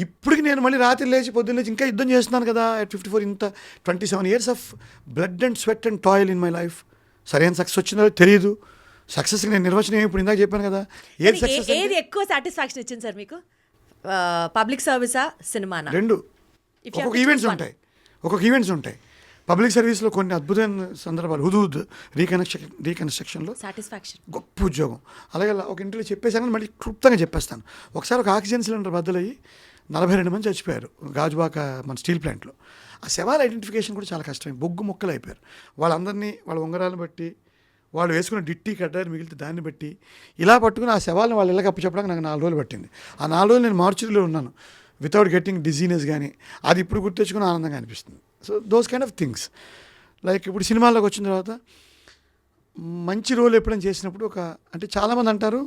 ఇప్పటికి నేను మళ్ళీ రాత్రి లేచి పొద్దున్న లేచి ఇంకా యుద్ధం చేస్తున్నాను కదా. at 54 ఇంత 27 years of blood and sweat and toil in my life. సరైన సక్సెస్ వచ్చిందో తెలియదు. సక్సెస్కి నేను నిర్వచనం ఇప్పుడు ఇందాక చెప్పాను కదా. ఏది ఎక్కువ సాటిస్ఫాక్షన్ ఇచ్చింది సార్ మీకు, పబ్లిక్ సర్వీసా సినిమానా? రెండు. ఒక్కొక్క ఈవెంట్స్ ఉంటాయి పబ్లిక్ సర్వీస్లో. కొన్ని అద్భుతమైన సందర్భాలు, హుదూద్ రీకన్స్ట్రక్షన్లో సాటిస్ఫాక్షన్ గొప్ప ఉద్యోగం. అలాగే ఒక ఇంటర్వ్యూ చెప్పేసాను, మళ్ళీ క్లుప్తంగా చెప్పేస్తాను. ఒకసారి ఒక ఆక్సిజన్ సిలిండర్ బద్దలయ్యి 42 మంది చచ్చిపోయారు గాజువాక మన స్టీల్ ప్లాంట్లో. ఆ శవాల ఐడెంటిఫికేషన్ కూడా చాలా కష్టం. బొగ్గు ముక్కలు అయిపోయారు. వాళ్ళందరినీ వాళ్ళ ఉంగరాలను బట్టి, వాళ్ళు వేసుకున్న డిట్టి కడ్డారు మిగిలితే దాన్ని బట్టి ఇలా పట్టుకుని ఆ శవాలను వాళ్ళ ఇళ్ళకి అప్పచెప్పడానికి నాకు 4 రోజులు పట్టింది. ఆ 4 రోజులు నేను మార్చురీలో ఉన్నాను వితౌట్ గెట్టింగ్ డిజీనెస్. కానీ అది ఇప్పుడు గుర్తెచ్చుకుని ఆనందంగా అనిపిస్తుంది. So those kind of things. Like ఇప్పుడు సినిమాల్లోకి వచ్చిన తర్వాత మంచి రోల్ ఎప్పుడైనా చేసినప్పుడు అంటే చాలామంది అంటారు,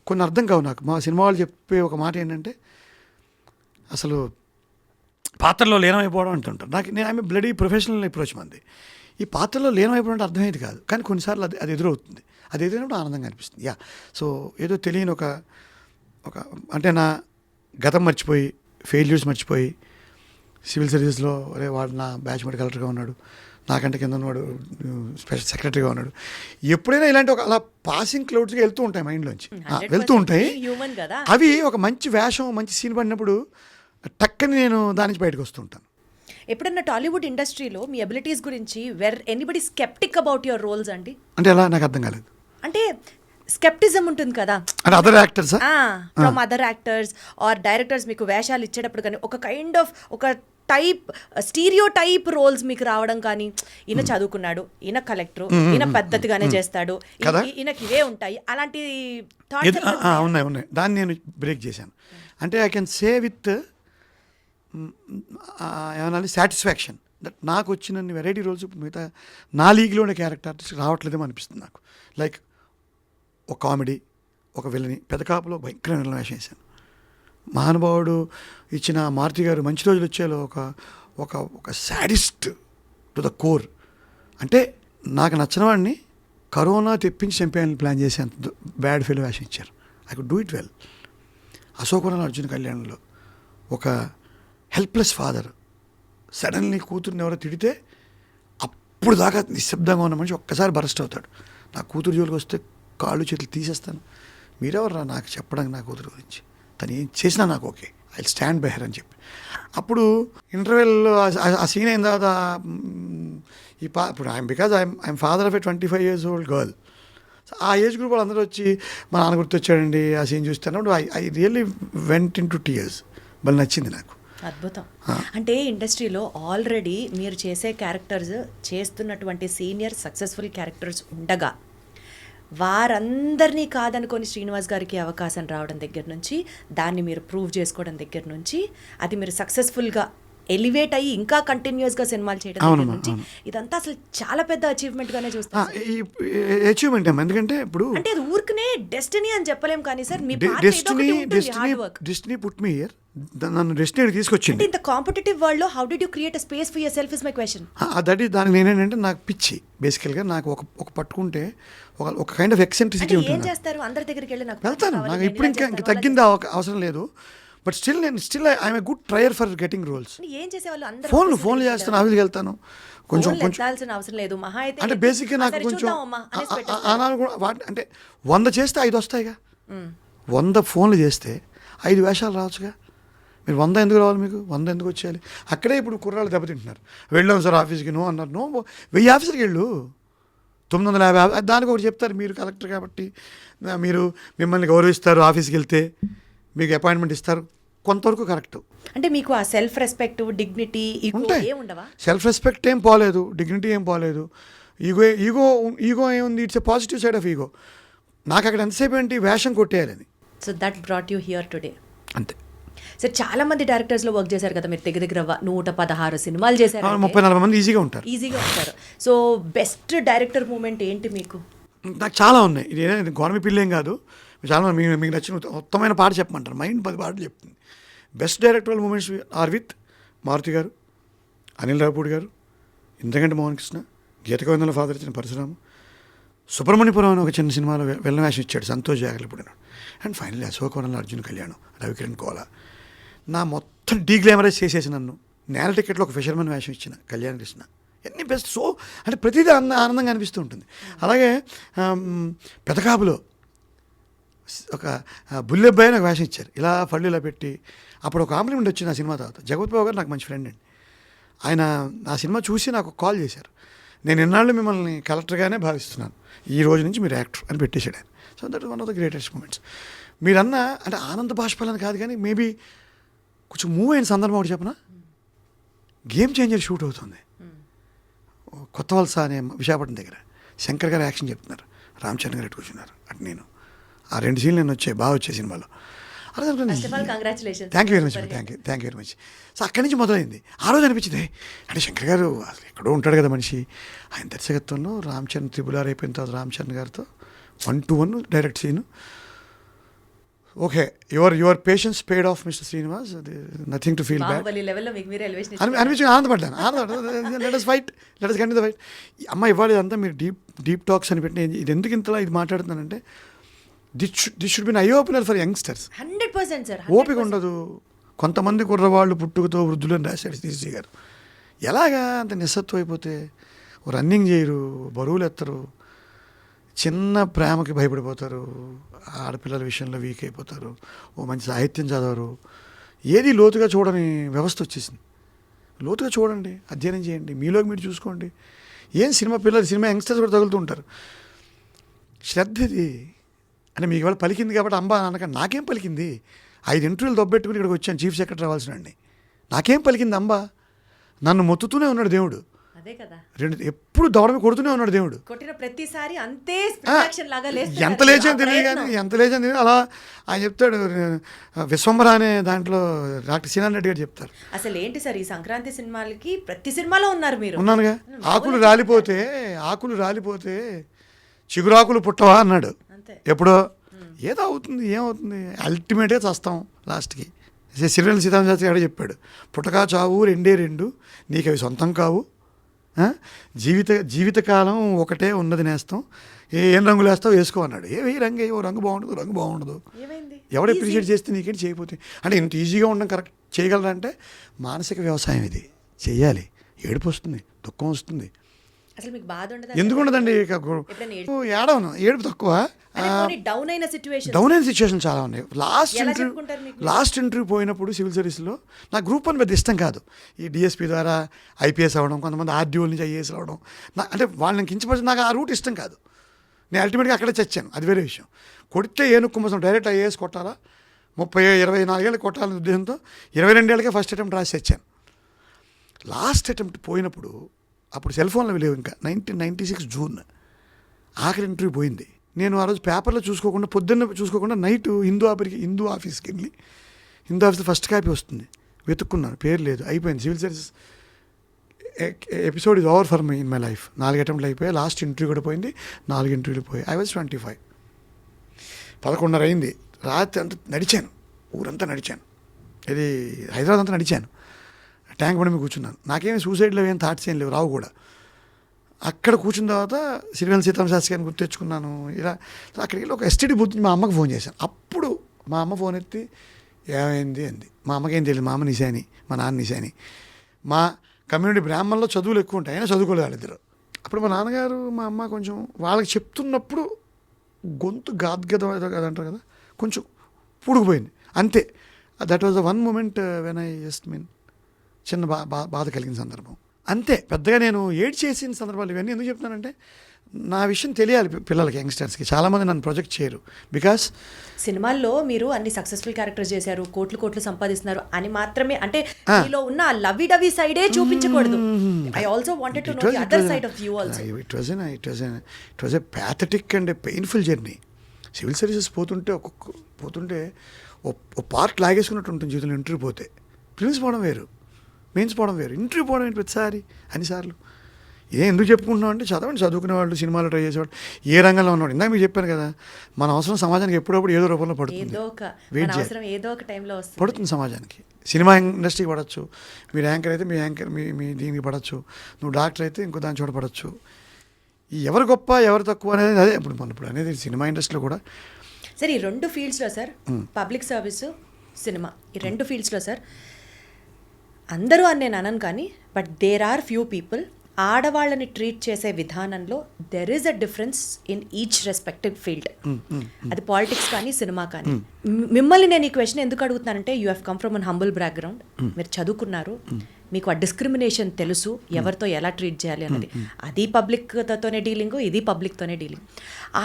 కొన్ని అర్థం కావు నాకు. మా సినిమా వాళ్ళు చెప్పే ఒక మాట ఏంటంటే అసలు పాత్రలో లీనమైపోవడం అంటుంటారు. నేను ఆమె బ్లడీ ప్రొఫెషనల్ అప్రోచ్ మంది. ఈ పాత్రలో లీనమైపోవడం అంటే అర్థమయ్యేది కాదు, కానీ కొన్నిసార్లు అది ఎదురవుతుంది. అది ఎదురైనప్పుడు ఆనందంగా అనిపిస్తుంది. సో ఏదో తెలియని ఒక అంటే నా గతం మర్చిపోయి, ఫెయిల్యూర్స్ మర్చిపోయి, సివిల్ సర్వీస్లో వాడు నా బ్యాచ్ మేట్ కలెక్టర్గా ఉన్నాడు, నాకంటే కింద ఉన్నవాడు స్పెషల్ సెక్రటరీగా ఉన్నాడు. ఎప్పుడైనా ఇలాంటి అలా పాసింగ్ క్లౌడ్స్గా వెళ్తూ ఉంటాయి మైండ్లోంచి, వెళ్తూ ఉంటాయి. అవి ఒక మంచి వేషం, మంచి సీన్ పడినప్పుడు టక్కని నేను దాని నుంచి బయటకు వస్తూ ఉంటాను. ఎప్పుడన్నా టాలీవుడ్ ఇండస్ట్రీలో మీ అబిలిటీస్ గురించి anybody sceptic about your roles అండి? అంటే ఎలా, నాకు అర్థం కాలేదు. అంటే స్కెప్టిజం ఉంటుంది కదా, అంటే other actors from other actors or directors మీకు వేషాలు ఇచ్చేటప్పుడు కానీ ఒక కైండ్ ఆఫ్ ఒక టైప్ స్టీరియో టైప్ రోల్స్ మీకు రావడం కానీ, ఈయన చదువుకున్నాడు, ఈయన కలెక్టర్, ఈయన పద్ధతిగానే చేస్తాడు, ఈయనకి ఇవే ఉంటాయి, అలాంటి ఉన్నాయి. దాన్ని నేను బ్రేక్ చేశాను. అంటే ఐ కెన్ సే విత్ ఏమన్నా సాటిస్ఫాక్షన్ దట్ నాకు వచ్చిన వెరైటీ రోల్స్ మిగతా నా లీగ్లో ఉండే క్యారెక్టర్ ఆర్టిస్ట్ రావట్లేదేమో అనిపిస్తుంది నాకు. లైక్ ఒక కామెడీ, ఒక విలని. పెద్ద కాపులో భయంకరమైన విలన్ వేషం వేశాను. మహానుభావుడు ఇచ్చిన మారుతి గారు మంచి రోజులు వచ్చేలో ఒక ఒక ఒక శాడిస్ట్ టు ద కోర్. అంటే నాకు నచ్చిన వాడిని కరోనా తెప్పించి చంపేయాలని ప్లాన్ చేసేంత బ్యాడ్ ఫీల్ వేషం ఇచ్చారు. I could do it well. Ashokavanam Arjun కళ్యాణ్లో ఒక హెల్ప్లెస్ ఫాదర్ సడన్లీ కూతుర్ని ఎవరో తిడితే అప్పుడు దాకా నిశ్శబ్దంగా ఉన్న మనిషి ఒక్కసారి బరస్ట్ అవుతాడు. నా కూతురు జోలికి వస్తే కాళ్ళు చేతులు తీసేస్తాను, మీరెవర్రా నాకు చెప్పడానికి నా కూతురు గురించి, తను ఏం చేసినా నాకు okay, I stand by her అని చెప్పి. అప్పుడు ఇంటర్వెల్లో ఆ సీన్ అయిన తర్వాత ఇప్పుడు I'm father of A 25 years old girl. ఆ ఏజ్ గ్రూప్ వాళ్ళు అందరూ వచ్చి మా నాన్న గుర్తొచ్చాడండి ఆ సీన్ చూస్తున్నప్పుడు I really went in to tears. భలే నచ్చింది నాకు. అద్భుతం. అంటే ఇండస్ట్రీలో ఆల్రెడీ మీరు చేసే క్యారెక్టర్స్, చేస్తున్నటువంటి సీనియర్ సక్సెస్ఫుల్ క్యారెక్టర్స్ ఉండగా వారందరినీ కాదనుకొని శ్రీనివాస్ గారికి అవకాశం రావడం దగ్గర నుంచి, దాన్ని మీరు ప్రూవ్ చేసుకోవడం దగ్గర నుంచి, అది మీరు సక్సెస్ఫుల్గా ఎలివేట్ అయ్యి ఇంకా కంటిన్యూస్గా సినిమాలు చేయడం దగ్గర నుంచి, ఇదంతా అసలు చాలా పెద్ద అచీవ్మెంట్గానే చూస్తాను. అచీవ్మెంట్ ఎందుకంటే ఇప్పుడు అంటే అది ఊరికనే డెస్టినీ అని చెప్పలేం కానీ sir, me destiny put me here, నన్ను డెస్టినీ తీసుకొచ్చింది. ఇంత కాంపిటేటివ్ వరల్డ్ లో how did you create a space for your self is my question. That is దానికి నేనేంటంటే నాకు పిచ్చి బేసికల్గా. నాకు ఒక పట్టుకుంటే ఒక కైండ్ ఆఫ్ ఎక్సెంట్రిసిటీ ఉంటుంది. ఏం చేస్తారు అందరి దగ్గరికి వెళ్ళి నాకు వెళ్తాను, నాకు ఇప్పుడు ఇంకా తగ్గింది అవసరం లేదు. But still I'm a good trier for getting roles. ఏం చేసేవాళ్ళు అందరూ ఫోన్లు చేస్తాను, ఆఫీస్కి వెళ్తాను, కొంచెం అవసరం లేదు. మహా అయితే అంటే బేసిక్గా నాకు కొంచెం అనాలు కూడా అంటే 100 చేస్తే 5 వస్తాయిగా. 100 ఫోన్లు చేస్తే 5 వేషాలు రావచ్చుగా. మీరు 100 ఎందుకు రావాలి, మీకు 100 ఎందుకు వచ్చేయాలి? అక్కడే ఇప్పుడు కుర్రాళ్ళు దెబ్బతింటున్నారు. వెళ్ళాం సార్ ఆఫీస్కి, నో అన్నారు. నో, 1000 ఆఫీస్కి వెళ్ళు, 950 దానికి ఒకటి చెప్తారు. మీరు కలెక్టర్ కాబట్టి మీరు మిమ్మల్ని గౌరవిస్తారు, ఆఫీస్కి వెళ్తే మీకు అపాయింట్మెంట్ ఇస్తారు, కొంతవరకు కరెక్ట్. అంటే మీకు ఆ సెల్ఫ్ రెస్పెక్ట్, డిగ్నిటీ ఉంటాయి. ఉండవా? సెల్ఫ్ రెస్పెక్ట్ ఏం పోలేదు, డిగ్నిటీ ఏం పోలేదు. ఈగో ఏముంది? It's a positive side of ego. నాకు అక్కడ ఎంతసేపు ఏంటి వేషం కొట్టేయాలని. So that brought you here today. అంతే. సార్ చాలా మంది డైరెక్టర్స్లో వర్క్ చేశారు కదా మీరు, దగ్గర 116 సినిమాలు చేశారు. 30-40 మంది ఈజీగా ఉంటారు. సో బెస్ట్ డైరెక్టర్ మూమెంట్ ఏంటి మీకు? నాకు చాలా ఉన్నాయి. ఇది గోరమి పిల్లేం కాదు. చాలా మీకు నచ్చిన ఉత్తమైన పాట చెప్పమంటారు, మైండ్ 10 పాటలు చెప్తుంది. Best directorial moments are with Maruthi గారు, అనిల్ రావుపూడి గారు, ఇంద్రగంటి మోహన్ కృష్ణ, గీతగోవిందంలో ఫాదర్ ఇచ్చిన పరశురాము, సుబ్రహ్మణ్యపురం అని ఒక చిన్న సినిమాలో వెళ్ళిన వేషం ఇచ్చాడు సంతోష్ జాగర్లపూడినాడు. అండ్ ఫైనల్లీ అశోకవనంలో అర్జున్ కళ్యాణ్, రవికిరణ్ కోలా. నా మొత్తం డీగ్లామరైజ్ చేసేసి నన్ను నేల టికెట్లో ఒక ఫిషర్మెన్ వేషం ఇచ్చిన కళ్యాణ్ కృష్ణ. ఎన్ని బెస్ట్. సో అంటే ప్రతిదీ ఆనందంగా అనిపిస్తూ ఉంటుంది. అలాగే పెదకాపులో ఒక బుల్లెబ్బాయి అని ఒక వేషం ఇచ్చారు, ఇలా పళ్ళు ఇలా పెట్టి. అప్పుడు ఒక కాంప్లిమెంట్ వచ్చింది ఆ సినిమా తర్వాత. జగపతి బాబు గారు నాకు మంచి ఫ్రెండ్ అండి. ఆయన ఆ సినిమా చూసి నాకు కాల్ చేశారు. నేను ఎన్నాళ్ళు మిమ్మల్ని కలెక్టర్గానే భావిస్తున్నాను, ఈ రోజు నుంచి మీరు యాక్టర్ అని పెట్టేశాడు ఆయన. So that is one of the greatest moments. మీరన్న అంటే ఆనంద బాష్పాలని కాదు కానీ మేబీ కొంచెం మూవ్ అయిన సందర్భం ఒకటి చెప్పనా, గేమ్ చేంజర్ షూట్ అవుతుంది కొత్త వలస అనే విశాఖపట్నం దగ్గర. శంకర్ గారు యాక్షన్ చెప్తున్నారు, రామ్ చరణ్ గారు కూర్చున్నారు. అటు నేను ఆ 2 సీన్లు నేను వచ్చాయి, బాగా వచ్చే సినిమాలో. Thank you very much, thank you very much. So అక్కడి నుంచి మొదలైంది. ఆ రోజు అనిపించింది అంటే శంకర్ గారు అసలు ఎక్కడో ఉంటాడు కదా మనిషి. ఆయన దర్శకత్వంలో రామ్ చరణ్ త్రిబుల్ ఆర్ అయిపోయిన తర్వాత రామ్ చరణ్ గారితో 1-to-1 direct scene. Okay, your patience paid off mister Srinivas, nothing to feel bad అనిపించి ఆనందపడ్డాను. Let us continue the fight. అమ్మ ఇవ్వాలి ఇదంతా మీరు డీప్ టాక్స్ అని పెట్టిన ఇది ఎందుకు ఇంతలా ఇది మాట్లాడుతున్నానంటే this should be eye opener for youngsters. 100% sir. ఓపిక ఉండదు. కొంతమంది కుర్రవాళ్ళు పుట్టుకతో వృద్ధులని రాశాడు శ్రీ గారు. ఎలాగా అంత నిస్సత్వం అయిపోతే రన్నింగ్ చేయరు, బరువులు ఎత్తరు, చిన్న ప్రేమకి భయపడిపోతారు, ఆడపిల్లల విషయంలో వీక్ అయిపోతారు, ఓ మంచి సాహిత్యం చదవరు, ఏది లోతుగా చూడని వ్యవస్థ వచ్చేసింది. లోతుగా చూడండి, అధ్యయనం చేయండి, మీలోకి మీరు చూసుకోండి. ఏం సినిమా యంగ్స్టర్స్ కూడా తగులుతూ ఉంటారు. శ్రద్ధది అంటే మీకు ఇవాళ పలికింది కాబట్టి అంబా అనక నాకేం పలికింది? 5 ఇంటర్వ్యూలు దొబ్బెట్టుకుని ఇక్కడికి వచ్చాను చీఫ్ సెక్రటరీ అవ్వాల్సిన అండి. నాకేం పలికింది అంబా? నన్ను మొత్తుతూనే ఉన్నాడు దేవుడు. అదే కదా, ఎప్పుడు దవడమి కొడుతూనే ఉన్నాడు దేవుడు. కొట్టిన ప్రతిసారి అంతే ఎంత లేచని తెలియదు కానీ అలా ఆయన చెప్తాడు. విశ్వంబర అనే దాంట్లో డాక్టర్ శ్రీనారాయణ రెడ్డి గారు చెప్తారు. అసలు ఏంటి సార్ ఈ సంక్రాంతి సినిమాలకి ప్రతి సినిమాలో ఉన్నారు మీరు. ఉన్నానుగా. ఆకులు రాలిపోతే చిగురాకులు పుట్టవా అన్నాడు. అంతే. ఎప్పుడో ఏదో అవుతుంది, ఏమవుతుంది, అల్టిమేట్గా చస్తాం లాస్ట్కి. సిరివెన్నెల సీతారామశాస్త్రి గారు చెప్పాడు, పుట్టకా చావు రెండే రెండు, నీకు అవి సొంతం కావు, జీవితకాలం ఒకటే ఉన్నది నేస్తాం, ఏం రంగులు వేస్తావు వేసుకో అన్నాడు. ఏ రంగు ఓ రంగు బాగుండదు, రంగు బాగుండదు, ఎవడు అప్రిషియేట్ చేస్తే నీకేంటి చేయకపోతే. అంటే ఇంత ఈజీగా ఉండడం కరెక్ట్ చేయగలరంటే మానసిక వ్యవసాయం ఇది చేయాలి. ఏడుపు వస్తుంది, దుఃఖం వస్తుంది, అసలు మీకు బాధ ఉండదు? ఎందుకు ఉండదండి. ఏడవను, ఏడుపు తక్కువ. డౌన్ అయిన సిచ్యువేషన్ చాలా ఉన్నాయి. లాస్ట్ ఇంటర్వ్యూ పోయినప్పుడు సివిల్ సర్వీస్లో నాకు గ్రూప్ 1 పెద్ద ఇష్టం కాదు. ఈ డిఎస్పీ ద్వారా ఐపీఎస్ అవ్వడం, కొంతమంది ఆర్డీఓ నుంచి ఐఏఎస్ అవ్వడం, అంటే వాళ్ళని కించపరిచి నాకు ఆ రూట్ ఇష్టం కాదు. నేను అల్టిమేట్గా అక్కడే చచ్చాను, అది వేరే విషయం. కొడితే ఏనుక్కుమసం డైరెక్ట్ ఐఏఎస్ కొట్టాలా, 24 ఏళ్ళు కొట్టాలనే ఉద్దేశంతో 22 ఏళ్ళకే ఫస్ట్ అటెంప్ట్ రాసి వచ్చాను. లాస్ట్ అటెంప్ట్ పోయినప్పుడు అప్పుడు సెల్ ఫోన్లు లేవు ఇంకా, 1996 జూన్ ఆఖరి ఇంటర్వ్యూ పోయింది. నేను ఆ రోజు పేపర్లో పొద్దున్న చూసుకోకుండా నైట్ హిందూ ఆఫీస్కి వెళ్ళి, హిందూ ఆఫీస్ ఫస్ట్ కాపీ వస్తుంది, వెతుక్కున్నాను, పేరు లేదు, అయిపోయింది. Civil services episode is over for my in my life. 4 అటెంప్ట్లు అయిపోయాయి, లాస్ట్ ఇంటర్వ్యూ కూడా పోయింది, 4 ఇంటర్వ్యూలు పోయాయి. I was 25. 11:30 అయింది రాత్రి. అంతా నడిచాను, ఊరంతా నడిచాను, ఇది హైదరాబాద్ అంతా నడిచాను, ట్యాంక్ బండి మీద కూర్చున్నాను. నాకేమి సూసైడ్లో ఏం థాట్స్ ఏం లేవు, రావు కూడా. అక్కడ కూర్చున్న తర్వాత సిరివెన్నెల సీతారామశాస్త్రి గారిని గుర్తు తెచ్చుకున్నాను. ఇలా అక్కడికి వెళ్ళి ఒక ఎస్టీడీ బూత్ మా అమ్మకి ఫోన్ చేశాను. అప్పుడు మా అమ్మ ఫోన్ ఎత్తి ఏమైంది అంది. మా అమ్మకేం తెలియదు, మా అమ్మ నిశాని, మా నాన్న నిశాని. మా కమ్యూనిటీ బ్రాహ్మణంలో చదువులు ఎక్కువ ఉంటాయి, అయినా చదువుకోలేదు వాళ్ళిద్దరు. అప్పుడు మా నాన్నగారు మా అమ్మ కొంచెం వాళ్ళకి చెప్తున్నప్పుడు గొంతు గాద్గద అంటారు కదా, కొంచెం పూడుకుపోయింది అంతే. That was the one moment when I just చిన్న బాధ కలిగిన సందర్భం అంతే. పెద్దగా నేను ఏడ్ చేసిన సందర్భాలు ఇవన్నీ ఎందుకు చెప్తున్నానంటే, నా విషయం తెలియాలి పిల్లలకి, యంగ్స్టర్స్కి. చాలామంది నన్ను ప్రొజెక్ట్ చేయరు, బికాస్ సినిమాల్లో మీరు అన్ని సక్సెస్ఫుల్ క్యారెక్టర్స్ చేశారు, కోట్లు సంపాదిస్తున్నారు అని మాత్రమే, అంటే మీలో ఉన్న లవ్వీ డవీ సైడే చూపించకూడదు. I also wanted to know the other side of you also. It was a pathetic and a painful journey. Civil services పోతుంటే ఓ పార్ట్ లాగేసుకున్నట్టు ఉంటుంది జీవితంలో. ఇంటర్వ్యూ పోతే ప్రిలిమ్స్ పోవడం వేరు, మెయిన్స్ పోవడం వేరు, ఇంటర్వ్యూ పోవడం ఏంటి ప్రతిసారి అన్నిసార్లు. ఎందుకు చెప్పుకుంటున్నాం అంటే, చదువుకునే వాళ్ళు, సినిమాలు ట్రై చేసేవాళ్ళు, ఏ రంగంలో ఉన్నవాడు. ఇందాక మీకు చెప్పాను కదా, మన అవసరం సమాజానికి ఎప్పుడప్పుడు ఏదో రూపంలో పడుతుంది, పడుతుంది సమాజానికి. సినిమా ఇండస్ట్రీకి పడవచ్చు, మీరు యాంకర్ అయితే మీ దీనికి పడవచ్చు, నువ్వు డాక్టర్ అయితే ఇంకో దాని చోట పడవచ్చు. ఈ ఎవరు గొప్ప ఎవరు తక్కువ అనేది అదే ఇప్పుడు అనేది సినిమా ఇండస్ట్రీలో కూడా. సార్, ఈ 2 ఫీల్డ్స్లో సార్, పబ్లిక్ సర్వీసు, సినిమా, ఈ 2 ఫీల్డ్స్లో సార్ అందరూ అని నేను అనను, కానీ but there are few people ఆడవాళ్ళని ట్రీట్ చేసే విధానంలో there is a difference in each respective field. అది పాలిటిక్స్ కానీ సినిమా కానీ. మిమ్మల్ని నేను ఈ క్వశ్చన్ ఎందుకు అడుగుతున్నానంటే, you have come from an humble background, మీరు చదువుకున్నారు, మీకు ఆ డిస్క్రిమినేషన్ తెలుసు, ఎవరితో ఎలా ట్రీట్ చేయాలి అన్నది. అది పబ్లిక్తోనే డీలింగ్, ఇది పబ్లిక్తోనే డీలింగ్.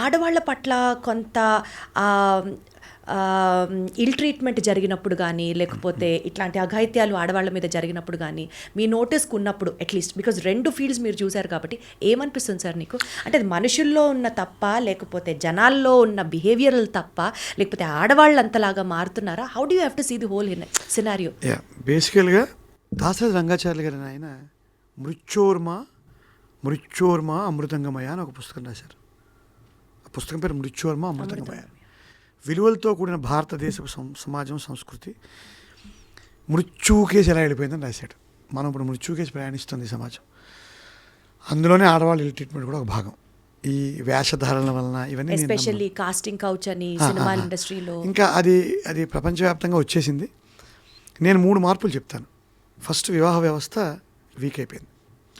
ఆడవాళ్ళ పట్ల కొంత ఇల్ ట్రీట్మెంట్ జరిగినప్పుడు కానీ, లేకపోతే ఇట్లాంటి అఘాయిత్యాలు ఆడవాళ్ళ మీద జరిగినప్పుడు కానీ మీ నోటీస్కి ఉన్నప్పుడు, అట్లీస్ట్ బికాజ్ 2 ఫీల్డ్స్ మీరు చూశారు కాబట్టి, ఏమనిపిస్తుంది సార్ నీకు? అంటే అది మనుషుల్లో ఉన్న తప్ప, లేకపోతే జనాల్లో ఉన్న బిహేవియరల్ తప్ప, లేకపోతే ఆడవాళ్ళు అంతలాగా మారుతున్నారా? How do you have to see the whole scenario? బేసికల్గా దాసరి రంగాచార్య గారు ఆయన మృత్యోర్మ అమృతంగమయ అని ఒక పుస్తకం రాశారు. ఆ పుస్తకం పేరు మృత్యోర్మ అమృతంగమయ. విలువలతో కూడిన భారతదేశ సమాజం, సంస్కృతి మృత్యుకేసి ఎలా వెళ్ళిపోయిందని రాశాడు. మనం ఇప్పుడు మృత్యుకేసి ప్రయాణిస్తుంది సమాజం. అందులోనే ఆడవాళ్ళు ఇల్ ట్రీట్మెంట్ కూడా ఒక భాగం. ఈ వేషధారణల వలన ఇవన్నీ, ఎస్పెషల్లీ కాస్టింగ్ కౌచ్ అని సినిమా ఇండస్ట్రీలో ఇంకా అది ప్రపంచవ్యాప్తంగా వచ్చేసింది. నేను 3 మార్పులు చెప్తాను. ఫస్ట్, వివాహ వ్యవస్థ వీక్ అయిపోయింది.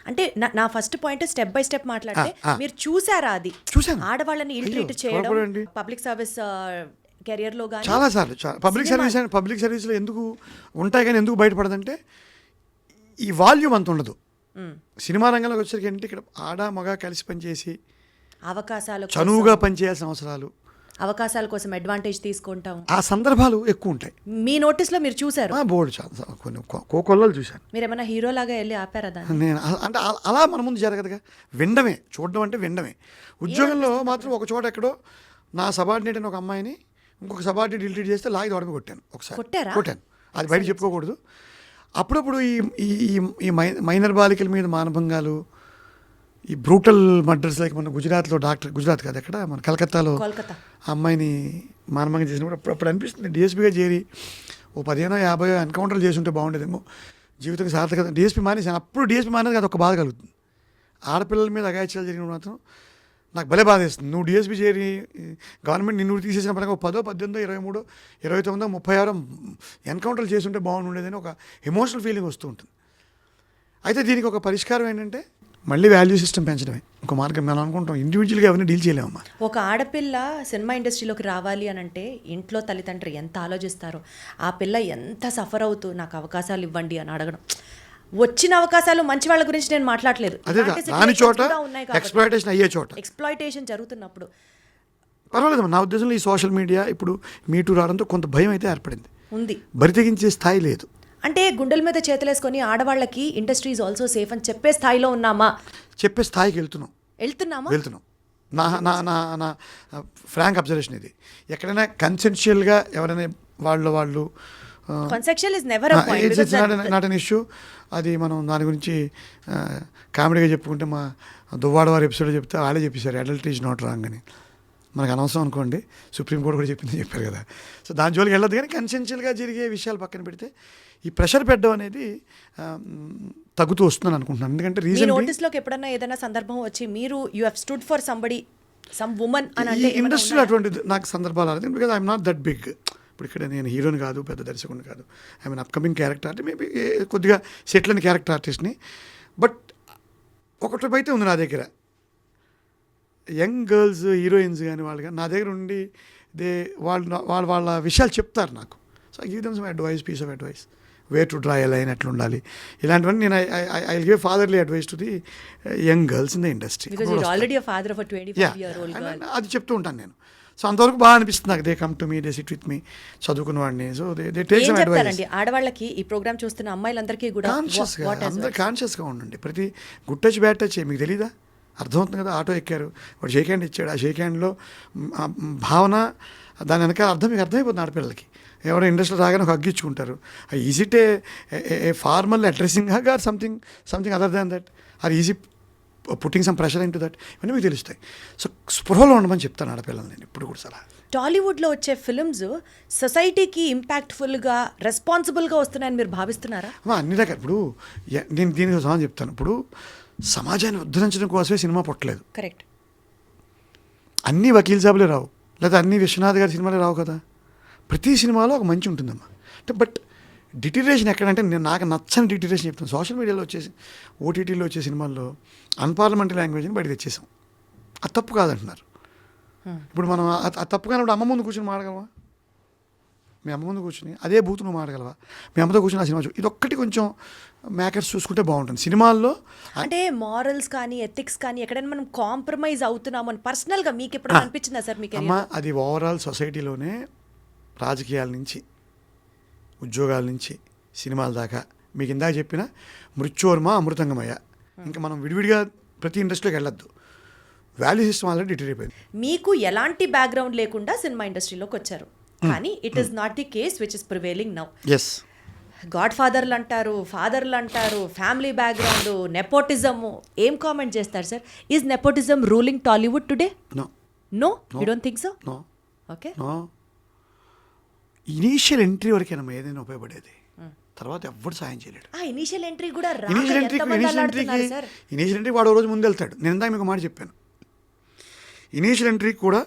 అంటే నా first point step by step మాట్లాడితే, మీరు చూసారా? అది చూసాను, ఆడవాళ్ళని ఇల్ ట్రీట్ చేయడం పబ్లిక్ సర్వీస్ కెరియర్లో కానీ చాలాసార్లు. పబ్లిక్ సర్వీస్లో ఎందుకు ఉంటాయి కానీ ఎందుకు బయటపడదంటే, ఈ వాల్యూమ్ అంత ఉండదు. సినిమా రంగంలోకి వచ్చేసరికి ఏంటి, ఇక్కడ ఆడ మగ కలిసి పనిచేసి అవకాశాలు, చనువుగా పనిచేయాల్సిన అవకాశాల కోసం అడ్వాంటేజ్ తీసుకుంటాం, ఆ సందర్భాలు ఎక్కువ ఉంటాయి. మీ నోటీస్లో మీరు చూసారు? బోర్డు చాలా కొన్ని కోకొల్లలు చూశాను. మీరు ఏమైనా హీరోలాగా వెళ్ళి ఆపారా దాన్ని? నేను అంటే అలా మన ముందు జరగదుగా, వినడమే. చూడడం అంటే వినడమే. ఉద్యోగంలో మాత్రం ఒక చోట ఎక్కడో నా సబార్డినేట్ అని ఒక అమ్మాయిని ఇంకొక సబార్డినేట్ ఇల్ట్రీట్ చేస్తే లాగి దొడమి కొట్టాను ఒకసారి. కొట్టాను, అది బయట చెప్పుకోకూడదు. అప్పుడప్పుడు ఈ మైనర్ బాలికల మీద మానభంగాలు, ఈ బ్రూటల్ మర్డర్స్ లైక్ మన గుజరాత్లో గుజరాత్ కాదు ఎక్కడ మన కలకత్తాలో కోల్కతా ఆ అమ్మాయిని మానవంగా చేసినప్పుడు అప్పుడు అనిపిస్తుంది డిఎస్పీగా చేరి ఓ 15-50 ఎన్కౌంటర్లు చేసి ఉంటే బాగుండేదేమో, జీవితం సార్థకత. డిఎస్పీ మానేసాను, అప్పుడు డిఎస్పీ మానేది అది ఒక బాధ కలుగుతుంది. ఆడపిల్లల మీద అగాయిత్యాలు జరిగిన మాత్రం నాకు భలే బాధ వేస్తుంది. నువ్వు డిఎస్పీ చేరి గవర్నమెంట్ నిన్ను తీసేసిన పరంగా 10, 18, 23, 29, 36 ఎన్కౌంటర్లు చేసి ఉంటే బాగుండేదని ఒక ఎమోషనల్ ఫీలింగ్ వస్తూ ఉంటుంది. అయితే దీనికి ఒక పరిష్కారం ఏంటంటే మళ్ళీ వాల్యూ సిస్టమ్ పెంచడమే ఒక మార్గం. మనం అనుకుంటాం ఇండివిజువల్గా ఎవరిని డీల్ చేయలేమమ్మా. ఒక ఆడపిల్ల సినిమా ఇండస్ట్రీలోకి రావాలి అని అంటే ఇంట్లో తల్లిదండ్రులు ఎంత ఆలోచిస్తారో, ఆ పిల్ల ఎంత సఫర్ అవుతూ నాకు అవకాశాలు ఇవ్వండి అని అడగడం. వచ్చిన అవకాశాలు మంచి వాళ్ళ గురించి నేను మాట్లాడలేదు, అదే దాని చోట ఎక్స్‌ప్లాయిటేషన్ అయ్యే చోట ఎక్స్‌ప్లాయిటేషన్ జరుగుతున్నప్పుడు పర్వాలేదు. నా ఉద్దేశంలో ఈ సోషల్ మీడియా ఇప్పుడు మీటూ రావడంతో కొంత భయం అయితే ఏర్పడింది, ఉంది. బరితెగించే స్థాయి లేదు. అంటే గుండెల మీద చేతులేసుకొని ఆడవాళ్ళకి ఇండస్ట్రీ ఈజ్ ఆల్సో సేఫ్ అని చెప్పే స్థాయిలో ఉన్నామా, చెప్పే స్థాయికి వెళ్తున్నాం. నా నా నా నా ఫ్రాంక్ అబ్జర్వేషన్ ఇది. ఎక్కడైనా కన్సెన్షియల్గా ఎవరైనా వాళ్ళు consensual is never a point, not an issue. అది మనం దాని గురించి కామెడీగా చెప్పుకుంటే మా దువ్వాడ వారి ఎపిసోడ్ చెప్తే వాళ్ళే చెప్పేశారు అడల్ట్ ఈజ్ నాట్ రాంగ్ అని. మనకు అనవసరం అనుకోండి, సుప్రీంకోర్టు కూడా చెప్పింది చెప్పారు కదా. సో దాని జోలికి వెళ్ళదు. కానీ కన్సెన్షియల్గా జరిగే విషయాలు పక్కన పెడితే ఈ ప్రెషర్ పెట్టడం అనేది తగ్గుతూ వస్తుందని అనుకుంటున్నాను. ఎందుకంటే రీజన్ నోటీస్లోకి ఎప్పుడన్నా ఏదైనా సందర్భం వచ్చి మీరు you have stood for somebody some woman అని అంటే ఇండస్ట్రీలో అటువంటి నాకు సందర్భాలు రాలేదు. Because I'm not that big. ఇప్పుడు ఇక్కడ నేను హీరోని కాదు, పెద్ద దర్శకుని కాదు, I mean upcoming character artist, maybe కొద్దిగా సెటిల్ అయిన క్యారెక్టర్ ఆర్టిస్ట్ని. బట్ ఒకటి అయితే ఉంది నా దగ్గర, యంగ్ గర్ల్స్ హీరోయిన్స్ కానీ వాళ్ళు కానీ నా దగ్గర ఉండి వాళ్ళ విషయాలు చెప్తారు నాకు. So I give them some advice, piece of advice, where to draw a line, ఎట్లా ఉండాలి, ఇలాంటివన్నీ నేను I give fatherly advice to the young girls in the industry. అది చెప్తూ ఉంటాను నేను. సో అంతవరకు బాగా అనిపిస్తుంది నాకు. They come to me, they sit with me, చదువుకున్న వాడిని. So they take some advice. ఆడవాళ్ళకి ఈ ప్రోగ్రామ్ చూస్తున్న అమ్మాయిలందరికీ కూడా అందరూ కాన్షియస్గా ఉండండి. ప్రతి గుడ్ టచ్ బ్యాడ్ టచ్ మీకు తెలీదా, అర్థమవుతుంది కదా. ఆటో ఎక్కారు, వాడు షేక్ హ్యాండ్ ఇచ్చాడు, ఆ షేక్ హ్యాండ్లో భావన, దాని వెనకాల అర్థం మీకు అర్థమైపోతుంది ఆడపిల్లలకి. ఎవరో ఇండస్ట్రీలో రాగానే ఒక అగ్గిచ్చుకుంటారు. Is it a formal addressing hug or something other than that, or easy putting some pressure in to that, ఇవన్నీ మీకు తెలుస్తాయి. సో స్పృహలో ఉండమని చెప్తాను ఆడపిల్లలు నేను ఇప్పుడు కూడా సలహా. టాలీవుడ్లో వచ్చే ఫిల్మ్స్ సొసైటీకి ఇంపాక్ట్ఫుల్గా రెస్పాన్సిబుల్గా వస్తున్నాయని మీరు భావిస్తున్నారా? అన్ని రకాల. ఇప్పుడు నేను దీనికి సమాధానం చెప్తాను. ఇప్పుడు సమాజాన్ని ఉద్ధరించడం కోసమే సినిమా పుట్టలేదు. కరెక్ట్. అన్నీ వకీల్ సాబులే రావు, లేదా అన్ని విశ్వనాథ్ గారి సినిమాలే రావు కదా. ప్రతి సినిమాలో ఒక మంచి ఉంటుందమ్మా. అంటే బట్ డిటీరేషన్ ఎక్కడంటే నేను నాకు నచ్చని డిటీరేషన్ చెప్తాను. సోషల్ మీడియాలో వచ్చేసి ఓటీటీలో వచ్చే సినిమాల్లో అన్పార్లమెంటరీ లాంగ్వేజ్ని బయట తెచ్చేసాం. అది తప్పు కాదంటున్నారు. ఇప్పుడు మనం అది తప్పు కానప్పుడు అమ్మ ముందు కూర్చొని మాడగలవా? మీ అమ్మ ముందు కూర్చొని అదే బూత్ నువ్వు మాడగలవా? మీ అమ్మతో కూర్చొని ఆ సినిమా ఇదొక్కటి కొంచెం మేకర్స్ చూసుకుంటే బాగుంటుంది సినిమాల్లో. అంటే మారల్స్ కానీ ఎథిక్స్ కానీ ఎక్కడైనా మనం కాంప్రమైజ్ అవుతున్నాము అని పర్సనల్గా మీకు ఎప్పుడైనా అనిపించిందా సార్ మీకు? అమ్మ అది ఓవరాల్ సొసైటీలోనే రాజకీయాల నుంచి ఉద్యోగాల నుంచి సినిమాల దాకా మీకు ఇందాక చెప్పిన మృత్యోర్మ అమృతంగమయ్య, ఇంకా మనం విడివిడిగా ప్రతి ఇండస్ట్రీలోకి వెళ్ళొద్దు. వాల్యూ సిస్టమ్ ఆల్రెడీ డిటైర్ అయిపోయింది. మీకు ఎలాంటి బ్యాక్గ్రౌండ్ లేకుండా సినిమా ఇండస్ట్రీలోకి వచ్చారు, కానీ it is not the case which is prevailing now. Yes, god ఫాదర్లు అంటారు, ఫాదర్లు అంటారు, ఫ్యామిలీ బ్యాక్గ్రౌండ్, నెపోటిజము. ఏం కామెంట్ చేస్తారు sir? Is nepotism ruling Tollywood today? No, you don't think so? No. Okay. Initial entry వరకేనమ్మా ఏదైనా ఉపయోగపడేది, తర్వాత ఎవ్వరు సాయం చేయలేడు. ఇనీషియల్ ఎంట్రీ కూడా ఇనీషియల్ ఎంట్రీకి వాడు రోజు ముందు వెళ్తాడు. నేను ఇందాక మీకు మాట చెప్పాను, ఇనీషియల్ ఎంట్రీకి కూడా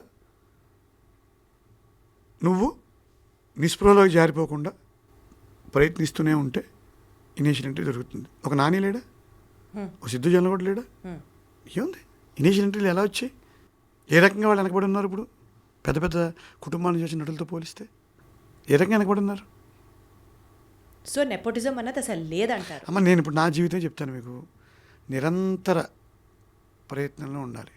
నువ్వు నిస్పృహలోకి జారిపోకుండా ప్రయత్నిస్తూనే ఉంటే ఇనీషియల్ ఎంట్రీ దొరుకుతుంది. ఒక నాని లేడా, ఒక సిద్ధు జొన్న కూడా లేడా, ఏముంది ఇనీషియల్ ఎంట్రీలు ఎలా వచ్చాయి? ఏ రకంగా వాళ్ళు వెనకబడి ఉన్నారు? ఇప్పుడు పెద్ద పెద్ద కుటుంబాల నుంచి వచ్చిన నటులతో పోలిస్తే ఏ రకంగా వెనకబడి ఉన్నారు? సో నెపోటిజం అన్నది అసలు లేదంటారు. అమ్మ నేను ఇప్పుడు నా జీవితం చెప్తాను మీకు. నిరంతర ప్రయత్నంలో ఉండాలి.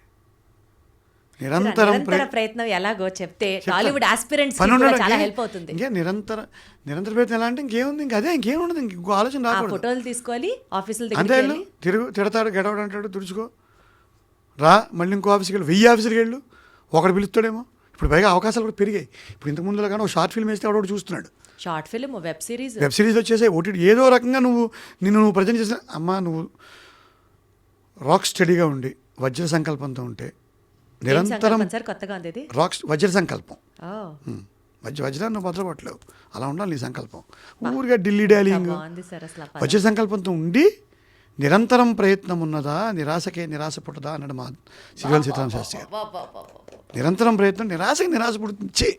నిరంతరం ప్రయత్నం ఎలాగో చెప్తే టాలీవుడ్ ఆస్పిరెంట్స్ చాలా హెల్ప్ అవుతుంది. ఇంకా నిరంతర ప్రయత్నం ఎలా అంటే ఇంకేముంది, ఇంకా అదే, ఇంకేం ఉండదు. ఇంకో ఆలోచన రాకూడదు. ఫోటోలు తీసుకోవాలి, ఆఫీసుల అంతే వెళ్ళు, తిడతాడు, గెడవడు అంటాడు, తుడుచుకో రా, మళ్ళీ ఇంకో ఆఫీస్కి వెళ్ళు, 1000 ఆఫీసులకి వెళ్ళు, ఒకటి పిలుస్తాడేమో. ఇప్పుడు పైగా అవకాశాలు కూడా పెరిగాయి. ఇప్పుడు ఇంతకు ముందులో కానీ ఒక షార్ట్ ఫిల్మ్ వేస్తే వాడు చూస్తున్నాడు. షార్ట్ ఫిల్మ్, వెబ్ సిరీస్ వచ్చేసాయి, ఓటీటీ. ఏదో రకంగా నిన్ను ప్రజెంట్ చేసిన అమ్మ, నువ్వు రాక్ స్టడీగా ఉండి వజ్ర సంకల్పంతో ఉంటే నిరంతరం సార్ కొత్తగా ఉంది ఇది. వజ్ర సంకల్పం. ఓ, వజ్రాన్ని నువ్వు భద్రపడలేవు, అలా ఉండాలి నీ సంకల్పం. ఊరిగా ఢిల్లీ డాలింగ్. బాగుంది సార్ అసలు ఆ పదం. వజ్ర సంకల్పంతో ఉండి నిరంతరం ప్రయత్నం ఉన్నదా నిరాశకే నిరాశ పుట్టదా అన్నాడు మా సిరివెల్ సీతారామ శాస్త్రి గారు. వా, వా, వా, వా, వా. నిరంతరం ప్రయత్నం నిరాశకి నిరాశ పుడుతుంది.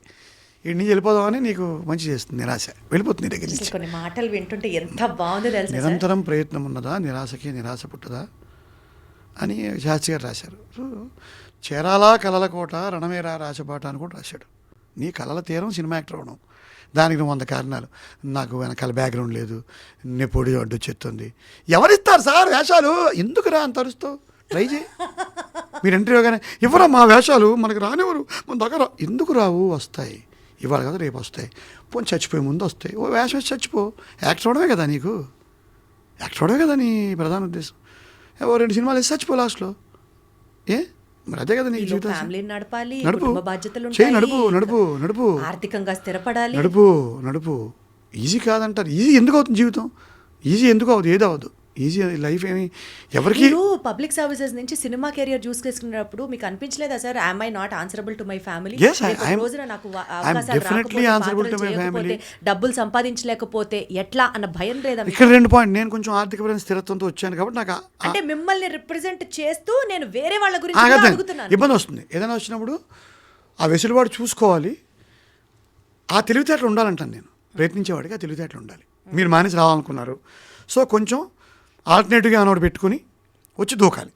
ఈ నుంచి వెళ్ళిపోదామని నీకు మంచి చేస్తుంది నిరాశ, వెళ్ళిపోతుంది నీ దగ్గర అసలు నుంచి. కొన్ని మాటలు వింటుంటే ఎంత బాగుందో తెలుసా సార్. నిరంతరం ప్రయత్నం ఉన్నదా నిరాశకి నిరాశ పుట్టదా అని శాస్త్రి గారు రాశారు. సో చేరాలా కలల కోట రణమేరా రాచబాట అని కూడా రాశాడు. నీ కలల తీరం సినిమా యాక్టర్ అవడం, దానికి నువ్వు 100 కారణాలు. నాకు వెనకాల బ్యాక్గ్రౌండ్ లేదు, నీ పొడి అడ్డు చెత్తుంది. ఎవరిస్తారు సార్ వేషాలు? ఎందుకురా అంత అరుస్తావు? ట్రై చేయి. మీరు ఇంటర్వ్యూ కానీ ఇవ్వరా మా వేషాలు మనకు రానివ్వరు, మన దగ్గర ఎందుకు రావు? వస్తాయి, ఇవాళ కదా రేపు వస్తాయి. పోనీ చచ్చిపోయే ముందు వస్తాయి. ఓ వేషం వేసి చచ్చిపో. యాక్టర్ అవడమే కదా నీకు, యాక్టర్ అవడమే కదా నీ ప్రధాన ఉద్దేశం. ఓ 2 సినిమాలు వేసి చచ్చిపో లాస్ట్లో. ఏ మరి అదే కదా నీకు జీవితం. ఫ్యామిలీని నడపాలి, నడుపు, కుటుంబ బాధ్యతలు చేయి, ఉంటాయి, నడుపు నడుపు నడుపు ఆర్థికంగా స్థిరపడాలి. నడుపు. ఈజీ కాదంటారు. ఈజీ ఎందుకు అవుతుంది జీవితం? ఈజీ ఎందుకు అవుతుంది? ఏది అవ్వదు. ఈజీ లైఫ్ ఏమి ఎవరికి. మీరు పబ్లిక్ సర్వీసెస్ నుంచి సినిమా కెరియర్ చూస్ చేసుకున్నప్పుడు మీకు అనిపించలేదా sir, I I not answerable to my family? Yes, I'm రోజున నాకు definitely answerable to my family. డబ్బులు సంపాదించలేకపోతే ఎట్లా అన్న భయం లేదా మీకు? ఇక్కడ 2 పాయింట్. నేను కొంచెం ఆర్థికపరమైన స్థిరత్వంతో వచ్చాను కాబట్టి నాకు అంటే మిమ్మల్ని రిప్రజెంట్ చేస్తూ నేను వేరే వాళ్ళ గురించి కూడా అడుగుతున్నాను. ఇబ్బంది వస్తుంది. ఏదైనా వచ్చినప్పుడు ఆ వెసులుబాటు చూసుకోవాలి. ఆ తెలివితేటలు ఉండాలంటాను నేను. ప్రయత్నించేవాడికి ఆ తెలివితేటలు ఉండాలి. మీరు మానేసి రావాలనుకున్నారు, సో కొంచెం ఆల్టర్నేటివ్గా అనోడు పెట్టుకుని వచ్చి దూకాలి,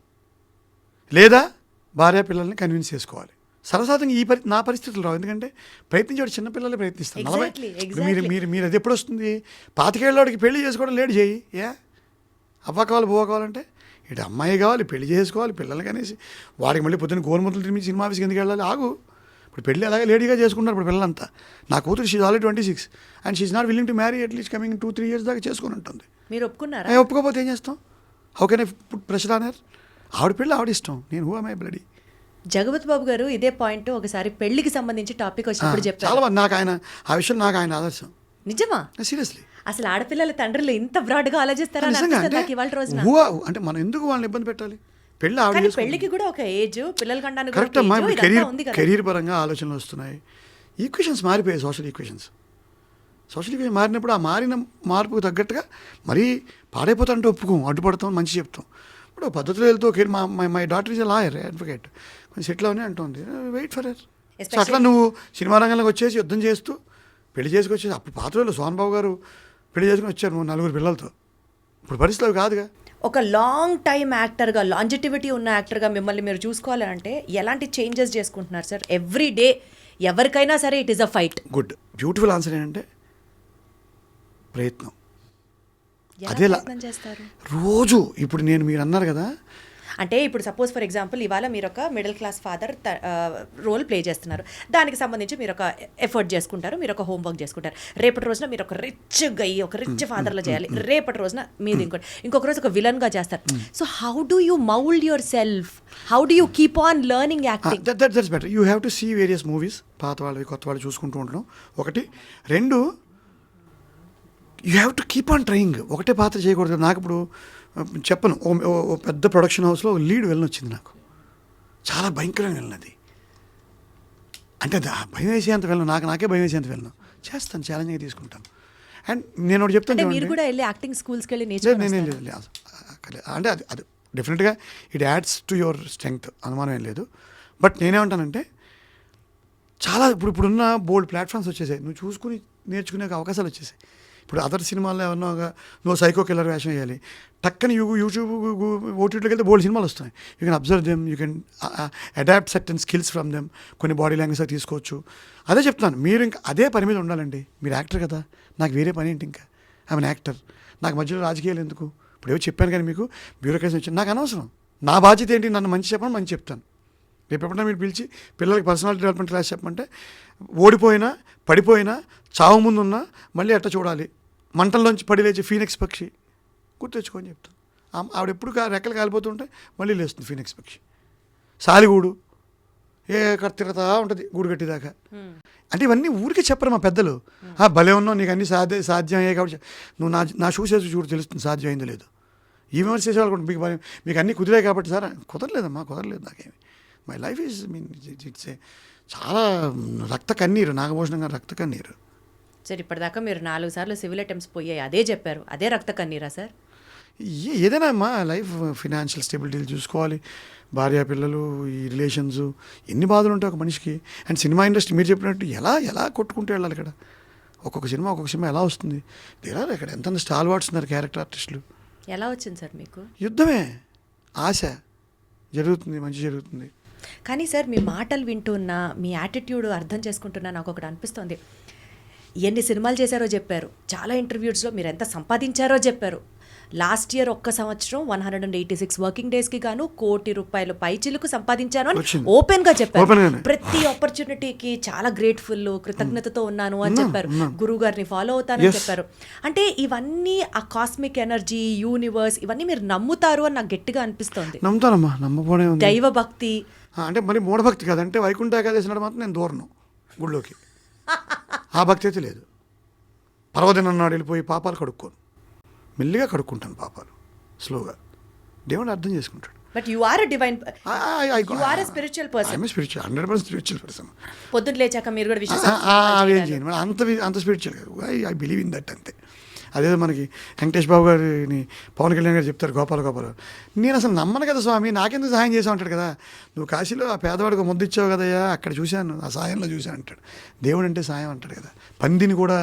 లేదా భార్య పిల్లల్ని కన్విన్స్ చేసుకోవాలి. సరసాతంగా నా పరిస్థితులు రావు. ఎందుకంటే ప్రయత్నించేవాడు చిన్నపిల్లలే ప్రయత్నిస్తాను. మీరు మీరు మీరు అది ఎప్పుడు వస్తుంది? 25 ఏళ్ళకి పెళ్లి చేసుకోవడం లేట్ చేయి. అవ్వ కావాలి బువ్వ కావాలంటే ఇటు అమ్మాయి కావాలి, పెళ్లి చేసుకోవాలి, పిల్లల్ని కనేసి వాడికి మళ్ళీ పొద్దున్న గోరుముద్దలు తిరిగి సినిమా ఆఫీస్కి ఎందుకు వెళ్ళాలి? ఆగు. ఇప్పుడు పెళ్ళి అలాగే లేడీగా చేసుకుంటారు ఇప్పుడు పిల్లలంతా. నా కూతురు she's already 26 and she's not willing to marry at least coming 2-3 years దాకా చేసుకుని ఉంటుంది. మీరు ఒప్పుకున్నారా? ఒప్పుకోకపోతే ఏం చేస్తాం? How can I put pressure on her? ఆవిడ పెళ్ళి ఆవిడ ఇష్టం, నేను who am I bloody? Jagapathi Babu garu ఇదే పాయింట్ ఒకసారి పెళ్లికి సంబంధించి టాపిక్ వచ్చినప్పుడు చెప్పారు. చాలా నాకు ఆయన ఆ విషయం నాకు ఆయన ఆదర్శం. నిజమా? సీరియస్లీ. అసలు ఆడపిల్లల తండ్రులు ఇంత బ్రాడ్ గా ఆలోచిస్తారా? నిజంగా ఇవాళ రోజున అంటే మనం ఎందుకు వాళ్ళని ఇబ్బంది పెట్టాలి? పెళ్ళి ఆవిడ కానీ పెళ్లికి కూడా ఒక ఏజ్, పిల్లలు కనడానికి కరెక్ట్ అమ్మా. కెరీర్ పరంగా ఆలోచనలు వస్తున్నాయి, ఈక్వేషన్స్ మారిపోయాయి. సోషల్ ఈక్వేషన్స్ మారినప్పుడు ఆ మారిన మార్పుకు తగ్గట్టుగా మరీ పాడైపోతాంటే ఒప్పుకోం, అడ్డుపడతాం, మంచి చెప్తాం. ఇప్పుడు పద్ధతిలో వెళ్తూ my daughter is a lawyer, advocate, కొంచెం సెటిల్ అవనే అంటుంది. Wait for her. సో అట్లా నువ్వు సినిమా రంగంలోకి వచ్చేసి యుద్ధం చేస్తూ పెళ్లి చేసుకొచ్చేసి, అప్పుడు పాత రోజుల్లో సోహన్ బాబు గారు పెళ్లి చేసుకుని వచ్చారు 4 పిల్లలతో. ఇప్పుడు పరిస్థితులు కాదుగా. ఒక లాంగ్ టైమ్ యాక్టర్గా, లాంజిటివిటీ ఉన్న యాక్టర్గా మిమ్మల్ని మీరు చూసుకోవాలంటే ఎలాంటి చేంజెస్ చేసుకుంటున్నారు సార్? ఎవ్రీ డే ఎవరికైనా సరే it is a fight. Good, beautiful answer ఏంటంటే ప్రయత్నం. అదే చేస్తారు రోజు. ఇప్పుడు నేను మీరు అన్నారు కదా, అంటే ఇప్పుడు సపోజ్ ఫర్ ఎగ్జాంపుల్ ఇవాళ మీరు ఒక middle class father role play చేస్తున్నారు, దానికి సంబంధించి మీరు ఒక ఎఫర్ట్ చేసుకుంటారు, మీరు ఒక హోంవర్క్ చేసుకుంటారు. రేపటి రోజున మీరు ఒక రిచ్ గై, ఒక రిచ్ ఫాదర్లో చేయాలి. రేపటి రోజున మీరు ఇంకొక రోజు ఒక విలన్గా చేస్తారు. So how do you mould yourself? How do you keep on learning acting? That's better. You have to see various movies, పాత వాళ్ళవి కొత్త వాళ్ళు చూసుకుంటూ ఉండడం ఒకటి. 2, you have to keep on trying. ఒకటే పాత్ర చేయకూడదు. నాకు ఇప్పుడు చెప్పను, ఓ పెద్ద ప్రొడక్షన్ హౌస్లో లీడ్ వెళ్ళని వచ్చింది. నాకు చాలా భయంకరంగా వెళ్ళినది. అంటే భయం వేసేంత వెళ్ళను, నాకే భయం వేసేంత వెళ్ళను. చేస్తాను, ఛాలెంజ్గా తీసుకుంటాను. అండ్ నేను ఒకటి చెప్తాను, మీరు కూడా వెళ్ళి యాక్టింగ్ స్కూల్స్కి వెళ్ళి అంటే అది డెఫినెట్గా it adds to your strength, అనుమానం ఏం లేదు. బట్ నేనేమంటానంటే చాలా ఇప్పుడున్న బోల్డ్ ప్లాట్ఫామ్స్ వచ్చేసాయి, నువ్వు చూసుకుని నేర్చుకునే అవకాశాలు వచ్చేసాయి. ఇప్పుడు అదర్ సినిమాల్లో ఏమన్నా నువ్వు సైకో కిల్లర్ వేషం వేయాలి, టక్కని యూట్యూబ్ ఓటీటీలోకి వెళ్తే బోల్డ్ సినిమాలు వస్తున్నాయి. You can observe them, you can adapt certain skills from them. కొన్ని బాడీ లాంగ్వేజ్ తీసుకోవచ్చు. అదే చెప్తాను, మీరు ఇంకా అదే పని మీద ఉండాలండి. మీరు యాక్టర్ కదా, నాకు వేరే పని ఏంటి? ఇంకా ఐఎమ్ అన్ యాక్టర్, నాకు మధ్యలో రాజకీయాలు ఎందుకు? ఇప్పుడు ఏవో చెప్పాను కానీ మీకు బ్యూరోక్రసీ వచ్చింది, నాకు అనవసరం. నా బాధ్యత ఏంటి? నన్ను మంచి చెప్పండి, మంచి చెప్తాను. రేపు ఎప్పుడైనా మీరు పిలిచి పిల్లలకి పర్సనాలిటీ డెవలప్మెంట్ క్లాస్ చెప్పమంటే, ఓడిపోయినా పడిపోయినా చావు ముందున్నా మళ్ళీ ఎట్ట చూడాలి, మంటల్లోంచి పడి లేచే ఫీనిక్స్ పక్షి గుర్తెచ్చుకొని చెప్తాను. ఆవిడ ఎప్పుడు రెక్కలు కాలిపోతుంటే మళ్ళీ లేస్తుంది ఫీనిక్స్ పక్షి. సాలిగూడు తిరుగుతా ఉంటుంది గూడు కట్టిదాకా. అంటే ఇవన్నీ ఊరికే చెప్పరు మా పెద్దలు. భలే ఉన్నావు, నీకు అన్నీ సాధ్యం అయ్యాయి కాబట్టి నువ్వు నా షూస్ వేసి చూడు, తెలుస్తుంది సాధ్యం అయిందో లేదు. ఈ విమర్శ చేసేవాళ్ళు కూడా మీకు అన్నీ కుదిరాయి కాబట్టి సార్ కుదరలేదమ్మా, కుదరలేదు నాకేమి. మై లైఫ్ ఈజ్ ఇట్స్ చాలా రక్త కన్నీరు, నాగభూషణం గారు రక్త కన్నీరు. సార్ ఇప్పటిదాకా మీరు 4 సార్లు సివిల్ అటెంప్ట్స్ పోయాయి, అదే చెప్పారు, అదే రక్త కన్నీరా సార్? ఏదైనా అమ్మా లైఫ్ ఫినాన్షియల్ స్టెబిలిటీలు చూసుకోవాలి, భార్య పిల్లలు, ఈ రిలేషన్స్, ఎన్ని బాధలు ఉంటాయి ఒక మనిషికి. అండ్ సినిమా ఇండస్ట్రీ మీరు చెప్పినట్టు ఎలా కొట్టుకుంటూ వెళ్ళాలి ఇక్కడ. ఒక్కొక్క సినిమా ఎలా వస్తుంది తెలియాలి. ఇక్కడ ఎంత స్టాల్ వాట్స్ ఉన్నారు క్యారెక్టర్ ఆర్టిస్టులు. ఎలా వచ్చింది సార్ మీకు? యుద్ధమే, ఆశ, జరుగుతుంది, మంచి జరుగుతుంది. కానీ సార్ మీ మాటలు వింటున్నా, మీ యాటిట్యూడ్ అర్థం చేసుకుంటున్నా నాకు ఒకటి అనిపిస్తుంది. ఎన్ని సినిమాలు చేశారో చెప్పారు, చాలా ఇంటర్వ్యూస్లో మీరు ఎంత సంపాదించారో చెప్పారు. లాస్ట్ ఇయర్ ఒక్క సంవత్సరం 186 వర్కింగ్ డేస్కి గాను ₹1 కోటి పైచిలుకు సంపాదించాను అని వచ్చింది. ఓపెన్గా చెప్పారు. ఓపెన్గానే. ప్రతి ఆపర్చునిటీకి చాలా గ్రేట్ఫుల్, కృతజ్ఞతతో ఉన్నాను అని చెప్పారు. గురువు గారిని ఫాలో అవుతానని Yes. చెప్పారు. అంటే ఇవన్నీ ఆ కాస్మిక్ ఎనర్జీ, యూనివర్స్, ఇవన్నీ మీరు నమ్ముతారు అని నాకు గట్టిగా అనిపిస్తోంది. నమ్ముతానమ్మా, నమ్మపోనే ఉంది. దైవ భక్తి అంటే మరి మూఢభక్తి కాదంటే వైకుంఠ ఏకాదశి నాడు మాత్రం నేను దూరను గుళ్ళోకి. ఆ భక్తి అయితే లేదు. పర్వదినం నాడు వెళ్ళిపోయి పాపాలు కడుక్కోను, మెల్లిగా కడుక్కుంటాను పాపాలు, స్లోగా. దేవుడు అర్థం చేసుకుంటాడు. But you are a divine, you are a spiritual person. 100% spiritual person. పొద్దున్న లేచాక మీరు కూడా అవేం చేయను, మరి అంత స్పిరిచువల్ కాదు. ఐ బిలీవ్ ఇన్ దట్ అంతే. అదేదో మనకి వెంకటేష్ బాబు గారిని పవన్ కళ్యాణ్ గారు చెప్తారు, గోపాల నేను అసలు నమ్మను కదా స్వామి, నాకెందుకు సహాయం చేసావు అంటాడు కదా. నువ్వు కాశీలో ఆ పేదవాడికి ముద్ద ఇచ్చావు కదయ్యా, అక్కడ చూశాను, ఆ సాయంలో చూశాను అంటాడు. దేవుడు అంటే సాయం అంటాడు కదా. పందిని కూడా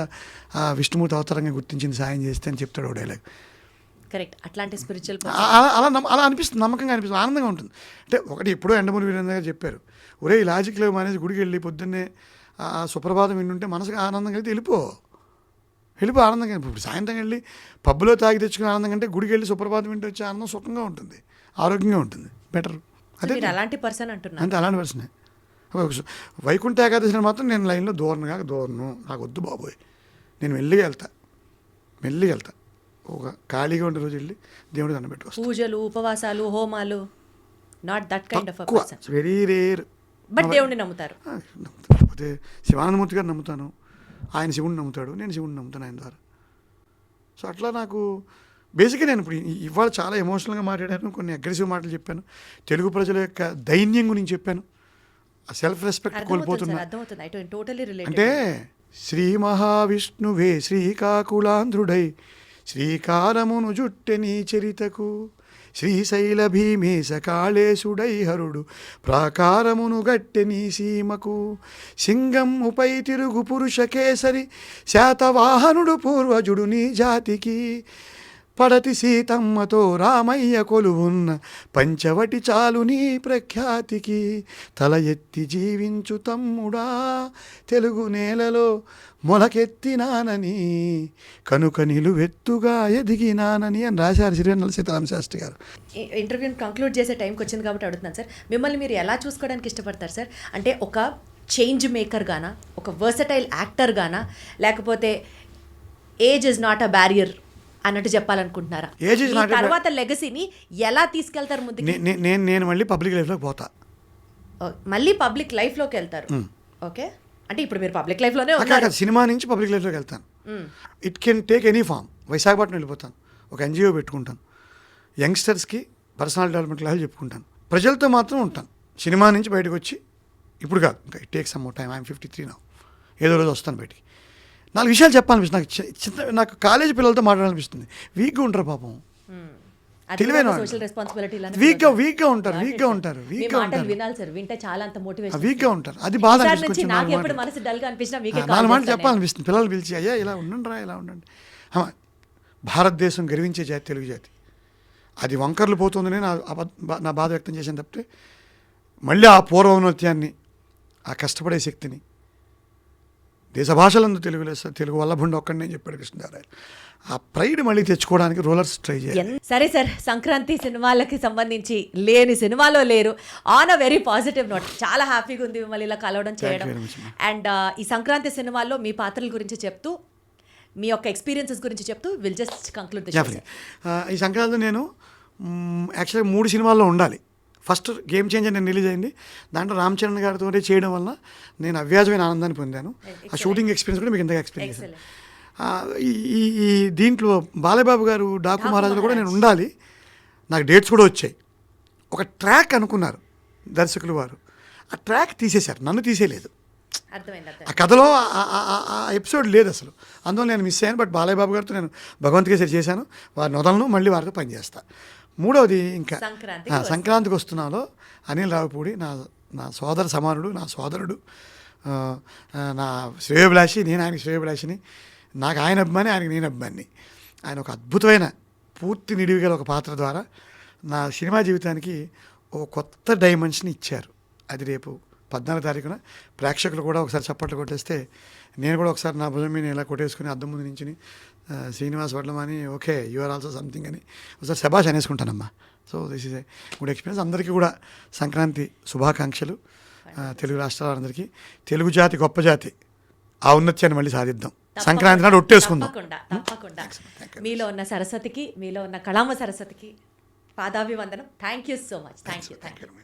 ఆ విష్ణుమూర్తి అవతారంగా గుర్తించింది సాయం చేస్తే అని చెప్తాడు ఓ డైలాగ్. కరెక్ట్, అట్లాంటి స్పిరిచువల్ అలా అనిపిస్తుంది, నమ్మకంగా అనిపిస్తుంది, ఆనందంగా ఉంటుంది. అంటే ఒకటి ఎప్పుడో ఎండమూరి వీరేంద్ర గారు చెప్పారు, ఒరే ఈ లాజిక్ లేవు మానేసి గుడికి వెళ్ళి పొద్దున్నే ఆ సుప్రభాతం వింటుంటే మనసుకు ఆనందంగా అయితే వెళ్ళిపో ఆనందంగా. ఇప్పుడు సాయంత్రం వెళ్ళి పబ్బులో తాగి తెచ్చుకునే ఆనందం కంటే గుడికి వెళ్ళి సుప్రభాతం వింటే వచ్చే ఆనందం సుఖంగా ఉంటుంది, ఆరోగ్యంగా ఉంటుంది, బెటర్. అదే అలాంటి పర్సన్ అంటున్నారు. అంతే, అలాంటి పర్సనే. వైకుంఠ ఏకాదశి మాత్రం నేను లైన్లో దూరను, నాకు వద్దు బాబోయ్, నేను మెల్లిగా వెళ్తా. ఒక ఖాళీగా ఉండే రోజు వెళ్ళి దేవుడి దండం పెట్టుకొస్తాను. పూజలు, ఉపవాసాలు, హోమాలు, not that kind of person. Very rare. But దేవుడిని నమ్ముతారు. కాకపోతే శివానందమూర్తి గారు నమ్ముతాను, ఆయన శివుడిని నమ్ముతాడు, నేను శివుడిని నమ్ముతాను ఆయన ద్వారా. సో అట్లా నాకు బేసిక్గా నేను ఇప్పుడు ఇవాళ చాలా ఎమోషనల్గా మాట్లాడాను, కొన్ని అగ్రెసివ్ మాటలు చెప్పాను, తెలుగు ప్రజల యొక్క దైన్యం గురించి చెప్పాను, ఆ సెల్ఫ్ రెస్పెక్ట్ కోల్పోతున్నా. అంటే శ్రీ మహావిష్ణువే శ్రీకాకుళాంధ్రుడై శ్రీకారమును జుట్టె నీ చరితకు, శ్రీశైల భీమేశ కాళేశుడై హరుడు ప్రాకారమును గట్టె నీ సీమకు, సింగముపై తిరుగు పురుష కేసరి శాతవాహనుడు పూర్వజుడు నీ జాతికి, పడతి సీతమ్మతో రామయ్య కొలువున్న పంచవటి చాలు నీ ప్రఖ్యాతికి, తల ఎత్తి జీవించు తమ్ముడా తెలుగు నేలలో మొలకెత్తినానని, కనుక నిలువెత్తుగా ఎదిగినానని అని రాశారు శ్రీనల్ల సీతారామ శాస్త్రి గారు. ఇంటర్వ్యూని కంక్లూడ్ చేసే టైంకి వచ్చింది కాబట్టి అడుగుతున్నాను సార్, మిమ్మల్ని మీరు ఎలా చూసుకోవడానికి ఇష్టపడతారు సార్? అంటే ఒక చేంజ్ మేకర్ గానా, ఒక వర్సటైల్ యాక్టర్ గానా, లేకపోతే age is not a barrier అన్నట్టు చెప్పాలనుకుంటున్నారా? తర్వాత లెగసీని ఎలా తీసుకెళ్తారు ముందుకు? నేను మళ్ళీ పబ్లిక్ లైఫ్లోకి పోతా. మళ్ళీ పబ్లిక్ లైఫ్లోకి వెళ్తారు. ఓకే, అంటే ఇప్పుడు మీరు పబ్లిక్ లైఫ్లోనే ఉన్నారు. సినిమా నుంచి పబ్లిక్ లైఫ్లోకి వెళ్తాను. It can take any form. Visakhapatnam వెళ్ళిపోతాను, ఒక NGO పెట్టుకుంటాను, యంగ్స్టర్స్కి పర్సనల్ డెవలప్మెంట్ క్లాసులు చెప్పుకుంటాను, ప్రజలతో మాత్రం ఉంటాను. సినిమా నుంచి బయటకు వచ్చి ఇప్పుడు కాదు, ఇంకా it take some more time. I'm 53 now. ఏదో రోజు వస్తాను బయటికి, 4 విషయాలు చెప్పాలనిపిస్తుంది. నాకు కాలేజీ పిల్లలతో మాట్లాడాలనిపిస్తుంది. వీక్గా ఉంటారు పాపం, తెలివైన వీక్గా ఉంటారు. అది బాధ అనిపిస్తుంది. 4 మాటలు చెప్పాలనిపిస్తుంది. పిల్లలు పిలిచి అయ్యా ఇలా ఉండండి, ఇలా ఉండండి. భారతదేశం గర్వించే జాతి తెలుగు జాతి. అది వంకర్లు పోతుందని నా బాధ వ్యక్తం చేశాను తప్పితే, మళ్ళీ ఆ పూర్వౌన్నత్యాన్ని, ఆ కష్టపడే శక్తిని, దేశ భాషలందు తెలుగు వల్లభుండి ఒక్కడి నేను చెప్పాడు కృష్ణదేవరాయలు. ఆ ప్రైడ్ మళ్ళీ తెచ్చుకోవడానికి రూలర్స్ ట్రై చేయాలి. సరే సార్, సంక్రాంతి సినిమాలకి సంబంధించి లేని సినిమాలో లేరు. On a very positive note, చాలా హ్యాపీగా ఉంది మిమ్మల్ని ఇలా కలవడం చేయడం. అండ్ ఈ సంక్రాంతి సినిమాల్లో మీ పాత్రల గురించి చెప్తూ, మీ యొక్క ఎక్స్పీరియన్సెస్ గురించి చెప్తూ విల్ జస్ట్ కంక్లూడ్. ఈ సంక్రాంతి నేను యాక్చువల్గా 3 సినిమాల్లో ఉండాలి. ఫస్ట్ గేమ్ చేంజర్ నేను రిలీజ్ అయింది, దాంట్లో రామ్ చరణ్ గారితో చేయడం వల్ల నేను అవ్యాజమైన ఆనందాన్ని పొందాను. ఆ షూటింగ్ ఎక్స్పీరియన్స్ కూడా మీకు ఇంతగా ఎక్స్పీరియన్స్. ఈ దీంట్లో బాలయ్యబాబు గారు డాకు మహారాజులో కూడా నేను ఉండాలి, నాకు డేట్స్ కూడా వచ్చాయి. ఒక ట్రాక్ అనుకున్నారు దర్శకులు వారు, ఆ ట్రాక్ తీసేశారు, నన్ను తీసేయలేదు. అర్థమైంది. ఆ కథలో ఆ ఎపిసోడ్ లేదు అసలు, అందువల్ల నేను మిస్ అయ్యాను. బట్ బాలయ్య బాబు గారితో నేను భగవంత్ కేసరి చేశాను, వారిని వదలను, మళ్ళీ వారితో పనిచేస్తా. మూడవది ఇంకా సంక్రాంతికి వస్తున్నాలో అనిల్ రావుపూడి నా సోదర సమానుడు, నా సోదరుడు, నా శ్రేయోభిలాషి, నేను ఆయనకి శ్రేయోభిలాషిని. నాకు ఆయన అభిమాని, ఆయనకి నేను అభిమాని. ఆయన ఒక అద్భుతమైన పూర్తి నిడివిగల ఒక పాత్ర ద్వారా నా సినిమా జీవితానికి ఓ కొత్త డైమెన్షన్ ఇచ్చారు. అది రేపు 14వ తారీఖున ప్రేక్షకులు కూడా ఒకసారి చప్పట్లు కొట్టేస్తే నేను కూడా ఒకసారి నా భుజం మీద ఇలా కొట్టేసుకుని అద్దం ముందు నుంచి Srinivas Vadlamani okay you are also something అని ఒకసారి శబాష్ అనేసుకుంటానమ్మా. So this is a good experience. అందరికీ కూడా సంక్రాంతి శుభాకాంక్షలు. తెలుగు రాష్ట్రాల అందరికీ, తెలుగు జాతి గొప్ప జాతి, ఆ ఉన్నత్యాన్ని మళ్ళీ సాధిద్దాం. సంక్రాంతి నాడు ఒట్టేసుకుందాం. తప్పకుండా. మీలో ఉన్న సరస్వతికి, మీలో ఉన్న కళామ సరస్వతికి పాదాభివందనం. Thank you so much. Thank you.